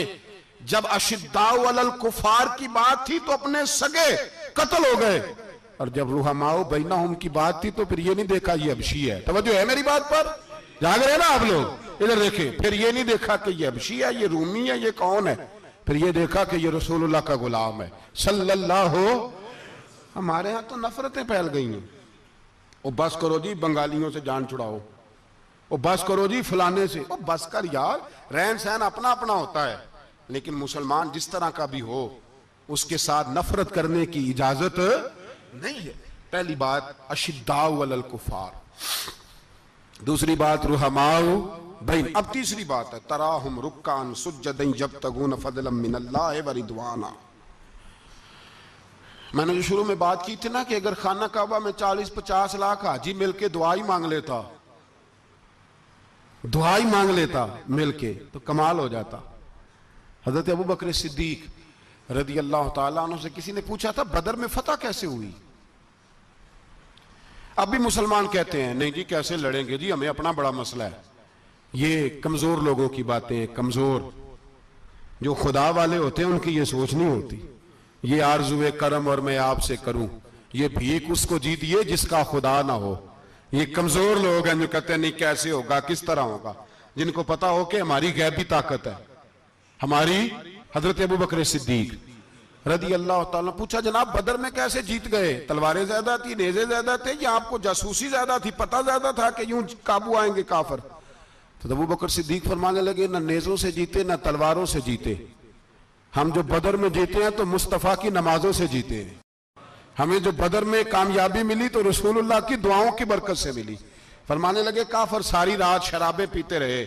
Speaker 1: जब अशिद्दाउ अलल कुफार की बात थी तो अपने सगे कत्ल हो गए, और जब रुहमाओ बैनहुम की बात थी तो फिर ये नहीं देखा ये हबशी है। तवज्जो है मेरी बात पर, जाग रहे ना आप लोग, इधर देखे। फिर ये नहीं देखा कि ये हबशी है, ये रूमी है, ये कौन है, फिर ये देखा कि ये रसूलुल्लाह का गुलाम है सल्लल्लाहु। हमारे यहां तो नफरतें फैल गई हैं, ओ बस करो जी बंगालियों से जान छुड़ाओ, ओ बस करो जी फलाने से, ओ बस कर यार, रहन सहन अपना अपना होता है, लेकिन मुसलमान जिस तरह का भी हो उसके साथ नफरत करने की इजाजत नहीं है। पहली बात अशिद्दाउ अलल कुफार, दूसरी बात रुहमाओ बैन। अब तीसरी बात है तराहुम रुक्कान सुज्जदन यब्तगून फदलन मिनल्लाहि व रिदवाना। मैंने जो शुरू में बात की थी ना कि अगर खाना काबा में 40-50 लाख हाजी मिलके दुआ ही मांग लेता, दुआ ही मांग लेता मिलके, तो कमाल हो जाता। हजरत अबू बकर सिद्दीक रदी अल्लाह ताला अन्हु से किसी ने पूछा था बदर में फतह कैसे हुई। अब भी मुसलमान कहते हैं नहीं जी कैसे लड़ेंगे जी, हमें अपना बड़ा मसला है। ये कमजोर लोगों की बातें, कमजोर जो खुदा वाले होते हैं उनकी ये सोच नहीं होती। ये आरजुए करम और मैं आपसे करूं, ये भीख उसको जीतिए जिसका खुदा ना हो। ये कमजोर लोग हैं जो कहते हैं नहीं कैसे होगा, किस तरह होगा, जिनको पता हो कि हमारी गैबी ताकत है हमारी। हजरत अबू बकर सिद्दीक रदी अल्लाह ताला पूछा जनाब बदर में कैसे जीत गए, तलवारें ज्यादा थी, नेज़े ज्यादा थे, या आपको जासूसी ज्यादा थी, पता ज्यादा था कि यूं काबू आएंगे काफर। तो अबू बकर सिद्दीक फरमाने लगे ना नेज़ों से जीते ना तलवारों से जीते, हम जो बदर में जीते हैं तो मुस्तफा की नमाजों से जीते हैं। हमें जो बदर में कामयाबी मिली तो रसूलुल्लाह की दुआओं की बरकत से मिली। फरमाने लगे काफर सारी रात शराबें पीते रहे,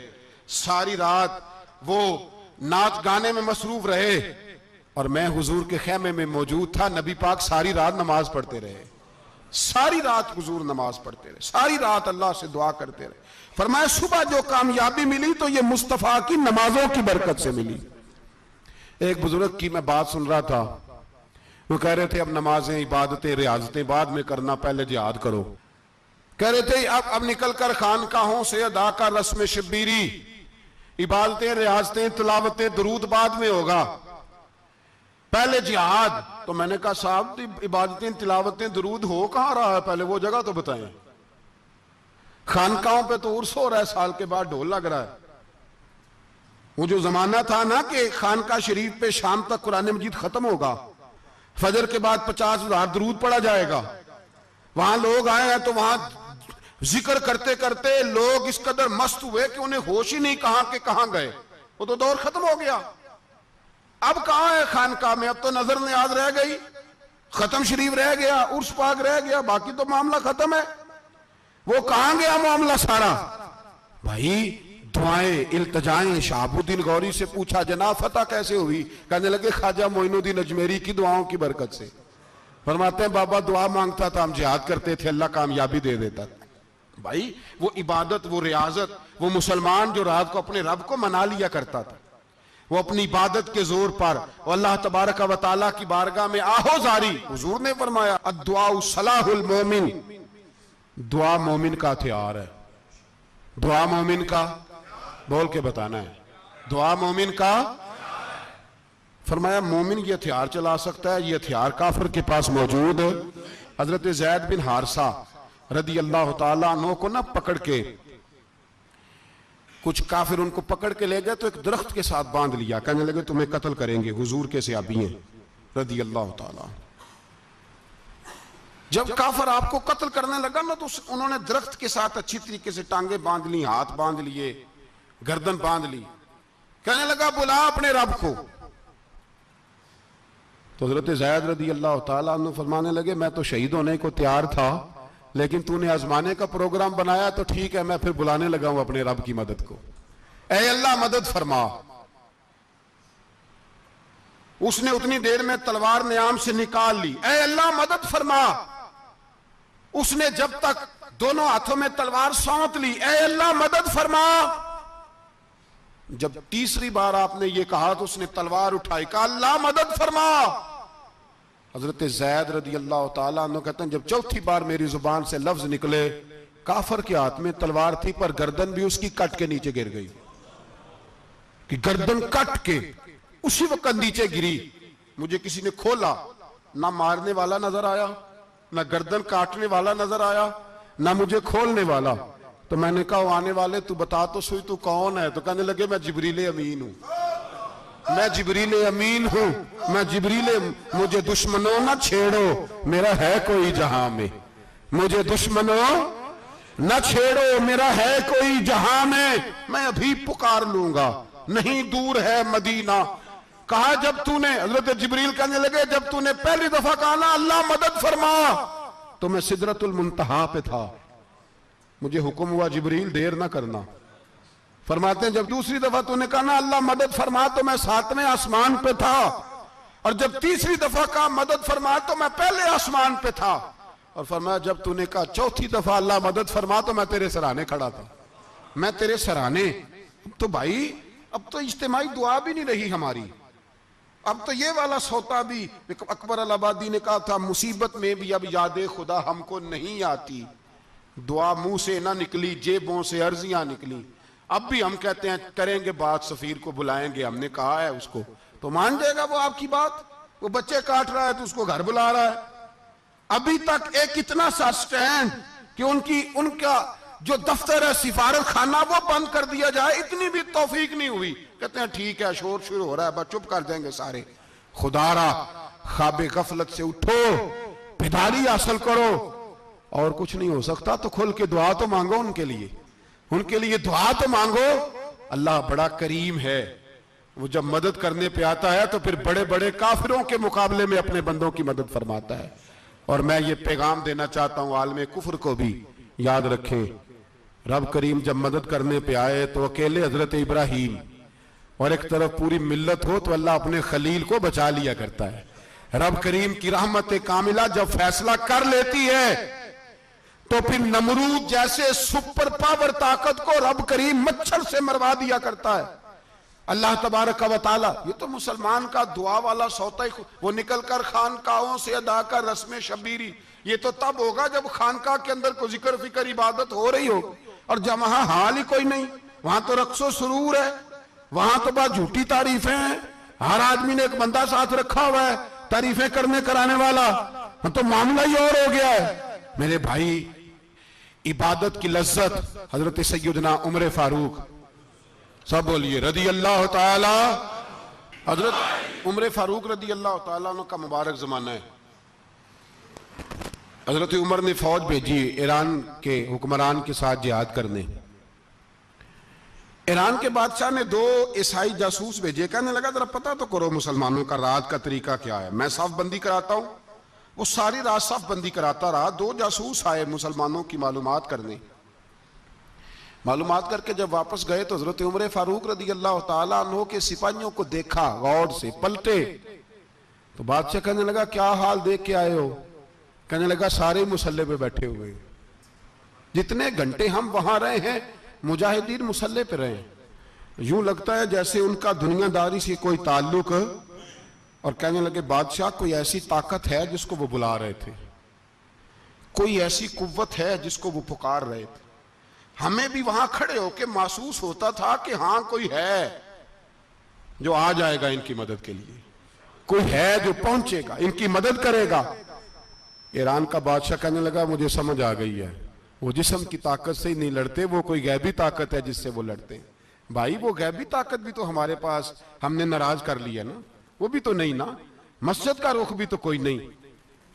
Speaker 1: सारी रात वो नाच गाने में मसरूफ रहे, और मैं हुजूर के खेमे में मौजूद था, नबी पाक सारी रात नमाज पढ़ते रहे, सारी रात हुजूर नमाज पढ़ते रहे, सारी रात अल्लाह से दुआ करते रहे। फरमाया सुबह जो कामयाबी मिली तो ये मुस्तफा की नमाजों की बरकत से मिली। एक बुजुर्ग की मैं बात सुन रहा था, वो कह रहे थे अब नमाजें, इबादतें, रियाजतें बाद में करना, पहले जिहाद करो। कह रहे थे अब निकल कर खानकाहों से अदा का रस्म शब्बीरी, इबादतें, रियाजतें, तिलावतें, दरूद बाद में होगा, पहले जिहाद। तो मैंने कहा साहब इबादतें, तिलावतें, दरूद हो कहां रहा है, पहले वो जगह तो बताएं। खानकाहों पे तो उर्स हो रहा है, साल के बाद ढोल लग रहा है। वो जो जमाना था ना कि खानका शरीफ पे शाम तक कुरान मजीद खत्म होगा, फजर के बाद 50,000 दरूद पढ़ा जाएगा, वहां लोग आए हैं तो वहां जिक्र करते करते लोग इस कदर मस्त हुए कि उन्हें होश ही नहीं कहां के कहां गए। वो तो दौर खत्म हो गया। अब कहां है खानका में, अब तो नजर नियाज रह गई, खत्म शरीफ रह गया, उर्स पाक रह गया, बाकी तो मामला खत्म है। वो कहां गया मामला सारा? भाई दुआएं, इल्तजाएं। शहाबुद्दीन गौरी से पूछा जनाब फतह कैसे हुई? कहने लगे ख्वाजा मोइनुद्दीन अजमेरी की दुआओं की बरकत से। फरमाते हैं बाबा दुआ मांगता था, हम जिहाद करते थे, अल्लाह कामयाबी दे देता था। भाई वो इबादत, वो रियाजत, वो मुसलमान जो रात को अपने रब को मना लिया करता था, वो अपनी इबादत के जोर पर अल्लाह तबारक व तआला की बारगाह में आहो जारी। हुजूर ने फरमाया अद्दुआ सलाहुल मोमिन, दुआ मोमिन का हथियार है। दुआ मोमिन का, बोल के बताना है, दुआ मोमिन का। फरमाया मोमिन ये हथियार चला सकता है, ये हथियार काफिर के पास मौजूद। हजरत ज़ैद बिन हारसा रदी अल्लाह ताला अन्हु को ना पकड़ के कुछ काफिर उनको पकड़ के ले गए तो एक दरख्त के साथ बांध लिया, कहने लगे तुम्हें कत्ल करेंगे, हुजूर के सहाबी हैं रदी अल्लाह ताला। जब काफिर आपको कत्ल करने लगा ना तो उन्होंने दरख्त के साथ अच्छी तरीके से टांगे बांध ली, हाथ बांध लिए, गर्दन बांध ली। कहने लगा बुला अपने रब को। तो हजरत ज़ैद रदी अल्लाह ताला अन्हु फरमाने लगे मैं तो शहीद होने को तैयार था, लेकिन तूने आजमाने का प्रोग्राम बनाया तो ठीक है, मैं फिर बुलाने लगा हूं अपने रब की मदद को। ऐ अल्लाह मदद फरमा। उसने उतनी देर में तलवार नियाम से निकाल ली। ऐ अल्लाह मदद फरमा। उसने जब तक दोनों हाथों में तलवार सौंप ली, ऐ अल्लाह मदद फरमा। जब तीसरी बार आपने ये कहा तो उसने तलवार उठाई, कहा अल्लाह मदद फरमा। हजरत ज़ैद रदी अल्लाह ताला अन्हु कहते हैं जब चौथी बार मेरी जुबान से लफ्ज निकले, काफर के हाथ में तलवार थी पर गर्दन भी उसकी कट के नीचे गिर गई, कि गर्दन कट के उसी वक्त नीचे गिरी। मुझे किसी ने खोला, ना मारने वाला नजर आया, ना गर्दन काटने वाला नजर आया, ना मुझे खोलने वाला। तो मैंने कहा आने वाले तू बता तो सही तू कौन है? तो कहने लगे मैं जिब्रील अमीन हूं, मैं जिब्रील अमीन हूं, मैं जिब्रील, मुझे दुश्मनों ना छेड़ो, मेरा है कोई जहां में, मुझे दुश्मनों ना छेड़ो, मेरा है कोई जहां में, मैं अभी पुकार लूंगा, नहीं दूर है मदीना। कहा जब तूने, हजरत जिब्रील कहने लगे जब तूने पहली दफा कहा ना अल्लाह मदद फरमा, तो मैं सिदरतुल मुंतहा पे था, मुझे हुक्म हुआ जिब्रील देर ना करना। फरमाते हैं जब दूसरी दफा तूने कहा ना अल्लाह मदद फरमा तो मैं 7वें आसमान पे था, और जब तीसरी दफा कहा मदद फरमा तो मैं पहले आसमान पे था, और फरमाया जब तूने कहा चौथी दफा अल्लाह मदद फरमा तो मैं तेरे सराहने खड़ा था, मैं तेरे सराहने। तो भाई अब तो इज्तिमाई दुआ भी नहीं रही हमारी, अब तो ये वाला सोता भी। अकबर अल आबादी ने कहा था मुसीबत में भी अब याद खुदा हमको नहीं आती, दुआ मुंह से ना निकली जेबों से अर्जियां निकली। अब भी हम कहते हैं करेंगे बात, सफीर को बुलाएंगे, हमने कहा है उसको, तो मान जाएगा वो आपकी बात? वो बच्चे काट रहा है तो उसको घर बुला रहा है। अभी तक एक इतना सा स्टैंड कि उनका जो दफ्तर है सिफारत खाना वो बंद कर दिया जाए, इतनी भी तौफीक नहीं हुई। कहते हैं ठीक है शोर शुरू हो रहा है, बस चुप कर देंगे सारे। खुदारा ख्वाबे गफलत से उठो, बेदारी हासिल करो, और कुछ नहीं हो सकता तो खुल के दुआ तो मांगो उनके लिए, उनके लिए दुआ तो मांगो। अल्लाह बड़ा करीम है, वो जब मदद करने पे आता है तो फिर बड़े बड़े काफिरों के मुकाबले में अपने बंदों की मदद फरमाता है। और मैं ये पैगाम देना चाहता हूं आलमे कुफर को भी, याद रखें रब करीम जब मदद करने पे आए तो अकेले हजरत इब्राहीम और एक तरफ पूरी मिल्लत हो तो अल्लाह अपने खलील को बचा लिया करता है। रब करीम की रहमत कामिला जब फैसला कर लेती है तो फिर नमरूद जैसे सुपर पावर ताकत को रब करीम मच्छर से मरवा दिया करता है। अल्लाह तबारक व तआला, ये तो मुसलमान का दुआ वाला सौता ही, वो निकल कर खानकाहों से अदा कर रस्म शबीरी, ये तो तब होगा जब खानकाह के अंदर कोई जिक्र फिक्र इबादत हो रही हो, और जब वहां हाल ही कोई नहीं, वहां तो रक्सो सुरूर है, वहां तो बस झूठी तारीफें हैं, हर आदमी ने एक बंदा साथ रखा हुआ है तारीफें करने कराने वाला, तो मामला ही और हो गया है। मेरे भाई, इबादत की लज्जत हजरत सैयदना उमर फारूक, सब बोलिए रदी अल्लाह ताला, हजरत उमर फारूक रदी अल्लाह ताला का मुबारक जमाना है। हजरत उमर ने फौज भेजी ईरान के हुक्मरान के साथ जिहाद करने। ईरान के बादशाह ने 2 ईसाई जासूस भेजे, कहने लगा जरा पता तो करो मुसलमानों का रात का तरीका क्या है, मैं साफ बंदी कराता हूं। वो सारी रात साफ बंदी कराता रहा। 2 जासूस आए मुसलमानों की मालूमात करने। मालूमात करके जब वापस गए तो हजरत उमर फारूक रदी अल्लाह ताला अन्हु के सिपाहियों को देखा, गौर से पलटे, तो बादशाह कहने लगा क्या हाल देख के आए हो? कहने लगा सारे मुसल्ले पे बैठे हुए, जितने घंटे हम वहां रहे हैं मुजाहिदीन मुसल्ले पे रहे, यूं लगता है जैसे उनका दुनियादारी से कोई ताल्लुक। और कहने लगे बादशाह कोई ऐसी ताकत है जिसको वो बुला रहे थे, कोई ऐसी कुव्वत है जिसको वो पुकार रहे थे। हमें भी वहां खड़े होकर महसूस होता था कि हां कोई है जो आ जाएगा इनकी मदद के लिए, कोई है जो पहुंचेगा इनकी मदद करेगा। ईरान का बादशाह कहने लगा मुझे समझ आ गई है, वो जिस्म की ताकत से ही नहीं लड़ते, वो कोई गैबी ताकत है जिससे वो लड़ते हैं। भाई वो गैबी ताकत भी तो हमारे पास हमने नाराज कर लिया ना, वो भी तो नहीं ना, मस्जिद का रुख भी तो कोई नहीं।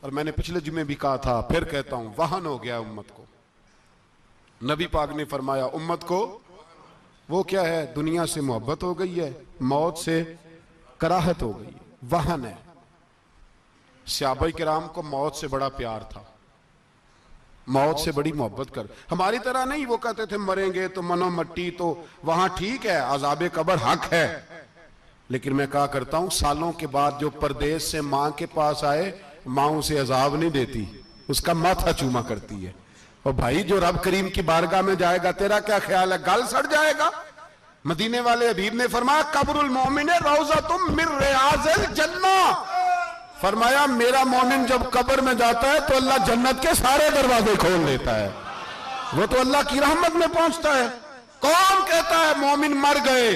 Speaker 1: और मैंने पिछले जुमे भी कहा था, फिर कहता हूं, वाहन हो गया उम्मत को। नबी पाक ने फरमाया उम्मत को वो क्या है, दुनिया से मोहब्बत हो गई है, मौत से कराहत हो गई है, वाहन है। सहाबा किराम को मौत से बड़ा प्यार था, मौत से बड़ी मोहब्बत कर, हमारी तरह नहीं। वो कहते थे मरेंगे तो मनो मट्टी, तो वहां ठीक है, अजाबे कब्र हक है, लेकिन मैं कहा करता हूं सालों के बाद जो परदेश से मां के पास आए, मां उसे अजाब नहीं देती, उसका माथा चूमा करती है। और भाई जो रब करीम की बारगाह में जाएगा, तेरा क्या ख्याल है, गल सड़ जाएगा? मदीने वाले हबीब ने फरमाया कब्रुल मोमिन रौज़तुम मिन रियाज़िल जन्ना, फरमाया मेरा मोमिन जब कब्र में जाता है तो अल्लाह जन्नत के सारे दरवाजे खोल देता है, वो तो अल्लाह की रहमत में पहुंचता है। कौन कहता है मोमिन मर गए,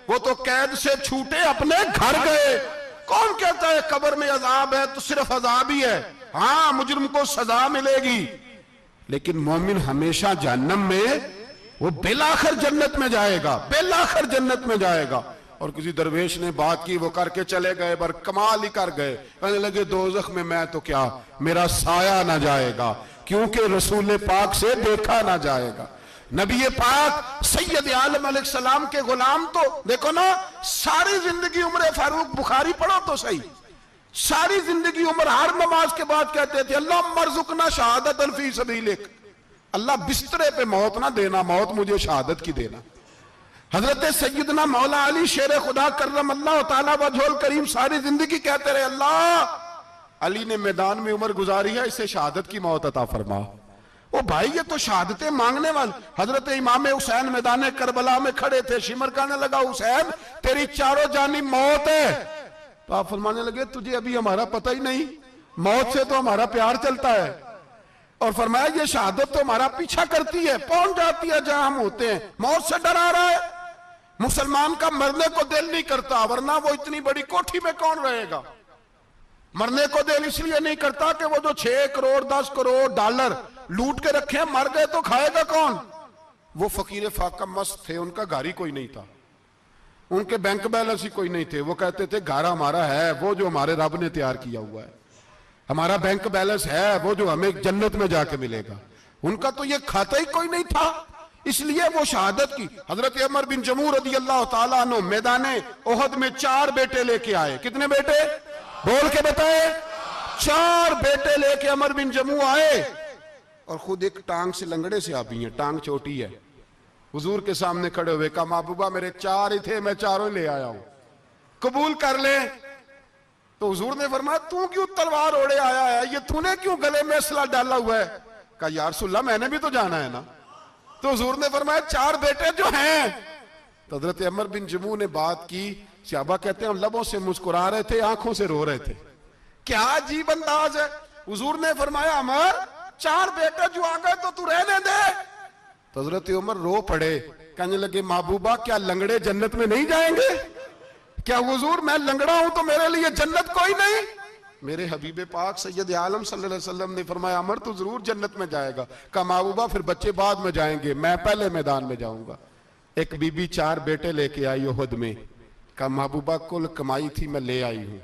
Speaker 1: वो तो कैद से छूटे अपने घर गए। कौन कहता है कब्र में अजाब है, तो सिर्फ अजाब ही है, हाँ मुजरिम को सजा मिलेगी, लेकिन मोमिन हमेशा जहन्नम में, वो बेलाखिर जन्नत में जाएगा, बेलाखिर जन्नत में जाएगा। और किसी दरवेश ने बात की, वो करके चले गए, पर कमाल ही कर गए, कहने लगे दोज़ख में मैं तो क्या, मेरा साया ना जाएगा, क्योंकि रसूल पाक से देखा ना जाएगा। नबी पाक सैयद आलम अलैहिस्सलाम के गुलाम तो देखो ना, सारी जिंदगी उम्र फारूक, बुखारी पढ़ो तो सही, सारी जिंदगी उम्र हर नमाज के बाद कहते थे अल्लाह मरजुकना शहादतन फी सबीलिक, अल्लाह बिस्तरे पे मौत ना देना, मौत मुझे शहादत की देना। हजरत सैयदना मौला अली शेर खुदा करम अल्लाह ताला वजहुल करीम सारी जिंदगी कहते रहे अल्लाह अली ने मैदान में उम्र गुजारी है, इसे शहादत की मौत अता फरमा। ओ भाई ये तो शहादतें मांगने वाले। हजरत इमाम हुसैन मैदान करबला में खड़े थे, शिमर कहने लगा हुसैन तेरी चारों जानी मौत है, तो आप फरमाने लगे तुझे अभी हमारा पता ही नहीं, मौत से तो हमारा प्यार चलता है। और फरमाया ये शहादत तो हमारा पीछा करती है, पहुंच जाती है जहां हम होते हैं, मौत से डरा रहा है। मुसलमान का मरने को दिल नहीं करता, वरना वो इतनी बड़ी कोठी में कौन रहेगा। मरने को दिल इसलिए नहीं करता कि वो जो 6 करोड़ 10 करोड़ डॉलर लूट के रखे, मर गए तो खाएगा कौन। वो फकीर फाका मस्त थे, उनका घर ही कोई नहीं था, उनके बैंक बैलेंस ही कोई नहीं थे। वो कहते थे घर हमारा है वो जो हमारे रब ने तैयार किया हुआ है, हमारा बैंक बैलेंस है वो जो हमें जन्नत में जाके मिलेगा। उनका तो ये खाता ही कोई नहीं था, इसलिए वो शहादत की। हजरत अमर बिन जमूह रदी अल्लाह ताला अन्हु मैदाने ओहद में 4 बेटे लेके आए। कितने बेटे बोल के बताए? 4 बेटे लेके अमर बिन जमूह आए, और खुद एक टांग से लंगड़े से आप ही हैं, टांग छोटी है। हुजूर के सामने खड़े हुए, कहा महबूबा मेरे 4 ही थे, मैं 4 ले आया हूं, कबूल कर ले। तो हुजूर ने फरमाया तू क्यों तलवार ओढ़े आया है, ये तूने क्यों गले में असला डाला हुआ है। कहा यार रसूलल्लाह मैंने भी तो जाना है ना। तो हुजूर ने फरमाया 4 बेटे जो हैं तो हजरत अमर बिन जमू ने बात की, सहाबा कहते हैं हम लबों से मुस्कुरा रहे थे, आंखों से रो रहे थे। क्या अजीब अंदाज है। हुजूर ने फरमाया अमर 4 बेटे जो आ गए तो तू रहने दे। तो हजरत उमर रो पड़े, कहने लगे महबूबा क्या लंगड़े जन्नत में नहीं जाएंगे? क्या हुजूर मैं लंगड़ा हूं तो मेरे लिए जन्नत कोई नहीं? मेरे हबीब पाक सैयद आलम सल्लल्लाहु अलैहि वसल्लम ने फरमाया अमर तू जरूर जन्नत में जाएगा। कहा महबूबा फिर बच्चे बाद में जाएंगे, मैं पहले मैदान में जाऊंगा। एक बीबी 4 बेटे लेके आई उहद में। कहा महबूबा कुल कमाई थी मैं ले आई हूं,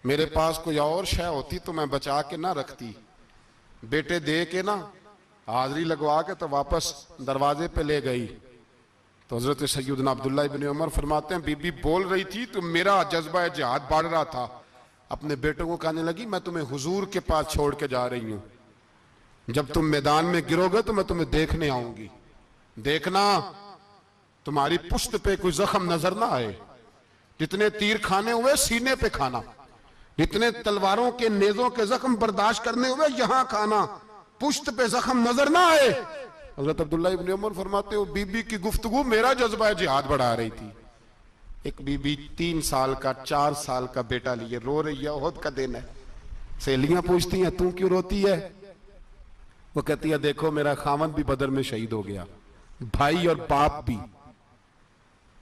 Speaker 1: मेरे पास कोई और शय होती तो मैं बचा के ना रखती। बेटे दे के ना हाजिरी लगवा के तो वापस दरवाजे पे ले गई। तो हजरत सैयदना अब्दुल्लाह इब्न उमर फरमाते हैं बीबी बोल रही थी तो मेरा जज्बा जिहाद बढ़ रहा था। अपने बेटों को कहने लगी मैं तुम्हें हुजूर के पास छोड़ के जा रही हूं, जब तुम मैदान में गिरोगे तो मैं तुम्हें देखने आऊंगी, देखना तुम्हारी पुश्त पे कोई जख्म नजर ना आए। जितने तीर खाने हुए सीने पे खाना, जितने तलवारों के नेजों के जख्म बर्दाश्त करने हुए यहां खाना, पुश्त पे जख्म नजर ना आए। हजरत अब्दुल्लाह इब्न उमर फरमाते हो बीबी की गुफ्तगू मेरा जज्बा जिहाद बढ़ा रही थी। एक बीबी 3 साल का 4 साल का बेटा लिए रो रही है, ओहद का दिन है। सहेलियां पूछती हैं तू क्यों रोती है? वो कहती है देखो मेरा खामद भी बदर में शहीद हो गया, भाई और बाप भी।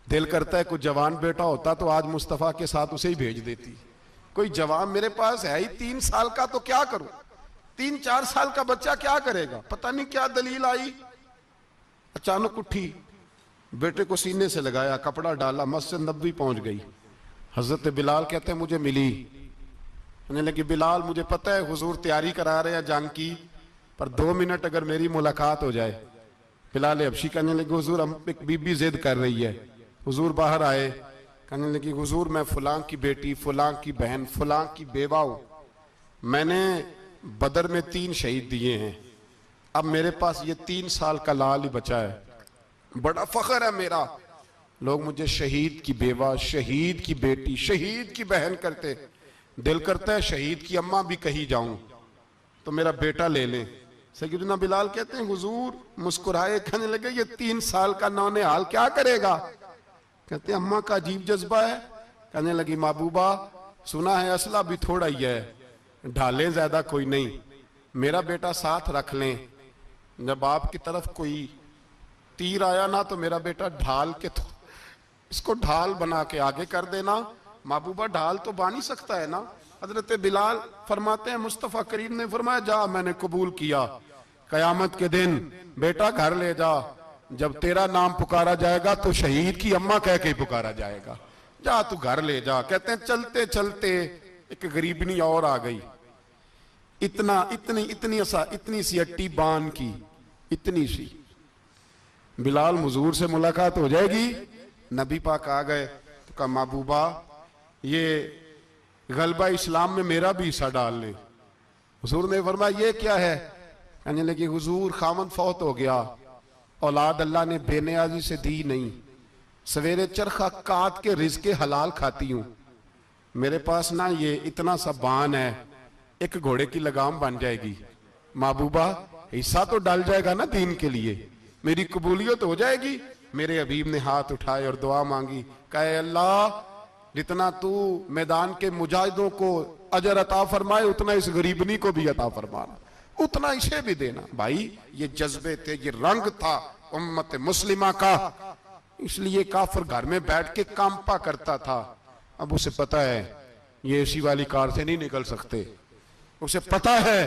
Speaker 1: दिल करता है कोई जवान बेटा होता तो आज मुस्तफा के साथ उसे ही भेज देती। कोई जवान मेरे पास है ही 3 साल का तो क्या करूं? 3-4 साल का बच्चा क्या करेगा? पता नहीं क्या दलील आई, अचानक उठी, बेटे को सीने से लगाया, कपड़ा डाला, मस्जिद नबवी पहुंच गई। हजरत बिलाल कहते हैं मुझे मिली, कहने लगी बिलाल मुझे पता है हुजूर तैयारी करा रहे हैं जंग की, पर 2 मिनट अगर मेरी मुलाकात हो जाए। बिलाल हबशी कहने लगे हुजूर हम एक बीबी जिद कर रही है। हुजूर बाहर आए, कहने लगी हुजूर मैं फलां की बेटी, फलां की बहन, फलां की बेवा हूं, मैंने बदर में 3 शहीद दिए हैं, अब मेरे पास ये 3 साल का लाल ही बचा है, बड़ा फख्र है मेरा। लोग मुझे शहीद की बेवा, शहीद की बेटी, शहीद की बहन करते, दिल करता है शहीद की अम्मा भी कहीं जाऊं तो मेरा बेटा ले ले। सैयदना बिलाल कहते हैं हुजूर मुस्कुराए, कहने लगे ये 3 साल का नौनिहाल क्या करेगा? कहते हैं अम्मा का अजीब जज्बा है। कहने लगी महबूबा सुना है असला भी थोड़ा ही है, ढालें ज्यादा कोई नहीं, मेरा बेटा साथ रख लें, जब आपकी तरफ कोई तीर आया ना तो मेरा बेटा ढाल के तो इसको ढाल बना के आगे कर देना। महबूबा ढाल तो बन ही सकता है ना। हजरत बिलाल फरमाते हैं मुस्तफ़ा करीम ने फरमाया जा मैंने कबूल किया, कयामत के दिन बेटा घर ले जा, जब तेरा नाम पुकारा जाएगा तो शहीद की अम्मा कह के पुकारा जाएगा, जा तू घर ले जा। कहते हैं चलते चलते एक गरीबनी और आ गई, इतनी सी अट्टी बान की, इतनी सी। बिलाल हुजूर से मुलाकात हो जाएगी, नबी पाक आ गए तो कहा महबूबा ये गलबा इस्लाम में मेरा भी हिस्सा डाल ले। हुजूर ने फरमाया ये क्या है? कहने लगी हुजूर खामद फौत हो गया, औलाद अल्लाह ने बेनियाजी से दी नहीं, सवेरे चरखा काट के रिज़्क़े हलाल खाती हूं, मेरे पास ना ये इतना सा बान है, एक घोड़े की लगाम बन जाएगी, महबूबा हिस्सा तो डाल जाएगा ना दीन के लिए, मेरी कबूलियत हो जाएगी। मेरे हबीब ने हाथ उठाए और दुआ मांगी, कहे अल्लाह जितना तू मैदान के मुजाहिदों को अजर अता फरमाए उतना इस गरीबनी को भी अता फरमाना, उतना इसे भी देना। भाई ये जज्बे थे, ये रंग था उम्मत मुस्लिमा का, इसलिए काफिर घर में बैठ के कांपा करता था। अब उसे पता है ये एसी वाली कार से नहीं निकल सकते, उसे पता है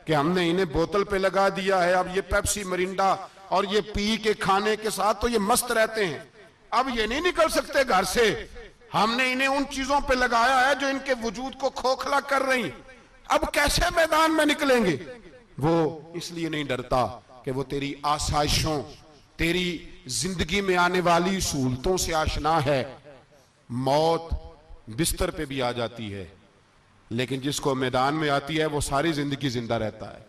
Speaker 1: कि हमने इन्हें बोतल पे लगा दिया है, अब ये पेप्सी मरिंडा और ये पी के खाने के साथ तो ये मस्त रहते हैं, अब ये नहीं निकल सकते घर से, हमने इन्हें उन चीजों पे लगाया है जो इनके वजूद को खोखला कर रही, अब कैसे मैदान में निकलेंगे? वो इसलिए नहीं डरता कि वो तेरी आसाइशों, तेरी जिंदगी में आने वाली सहूलतों से आशना है। मौत बिस्तर पे भी आ जाती है, लेकिन जिसको मैदान में आती है वो सारी जिंदगी जिंदा रहता है,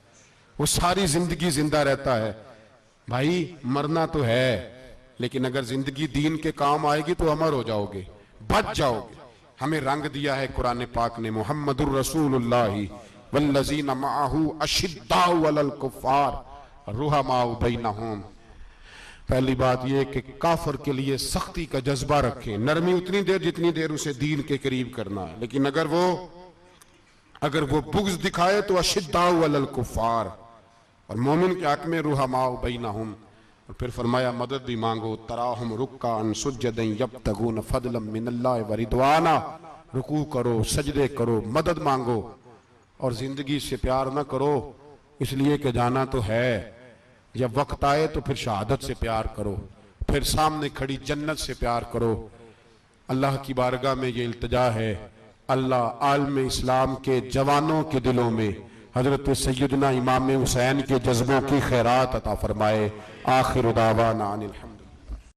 Speaker 1: वो सारी जिंदगी जिंदा रहता है। भाई मरना तो है, लेकिन अगर जिंदगी दीन के काम आएगी तो अमर हो जाओगे, बच जाओगे। हमें रंग दिया है कुरान पाक ने, मुहम्मदुर रसूलुल्लाह वल्लज़ीना मअहू अशिद्दाउ अलल कुफ़ार रुहमाउ बैनहुम पहली बात यह कि काफर के लिए सख्ती का जज्बा रखें, नरमी उतनी देर जितनी देर उसे दीन के करीब करना है, लेकिन अगर वो बुग़्ज़ दिखाए तो अशिद्दाउ अलल कुफ़ार, और मोमिन के हक में रुहमाउ बैनहुम। और फिर फरमाया मदद भी मांगो, तराहुम रुक्कान सुज्जदन यब्तगून फदलन मिनल्लाहि व रिदवाना, रुकू करो, सजदे करो, मदद मांगो, और जिंदगी से प्यार ना करो इसलिए कि जाना तो है, जब वक्त आए तो फिर शहादत से प्यार करो, फिर सामने खड़ी जन्नत से प्यार करो। अल्लाह की बारगाह में ये इल्तिजा है, अल्लाह आलम इस्लाम के जवानों के दिलों में हजरत सैयदना इमाम हुसैन के जज्बों की खैरात अता फरमाए। आखिर दावाना अनिल हम्द।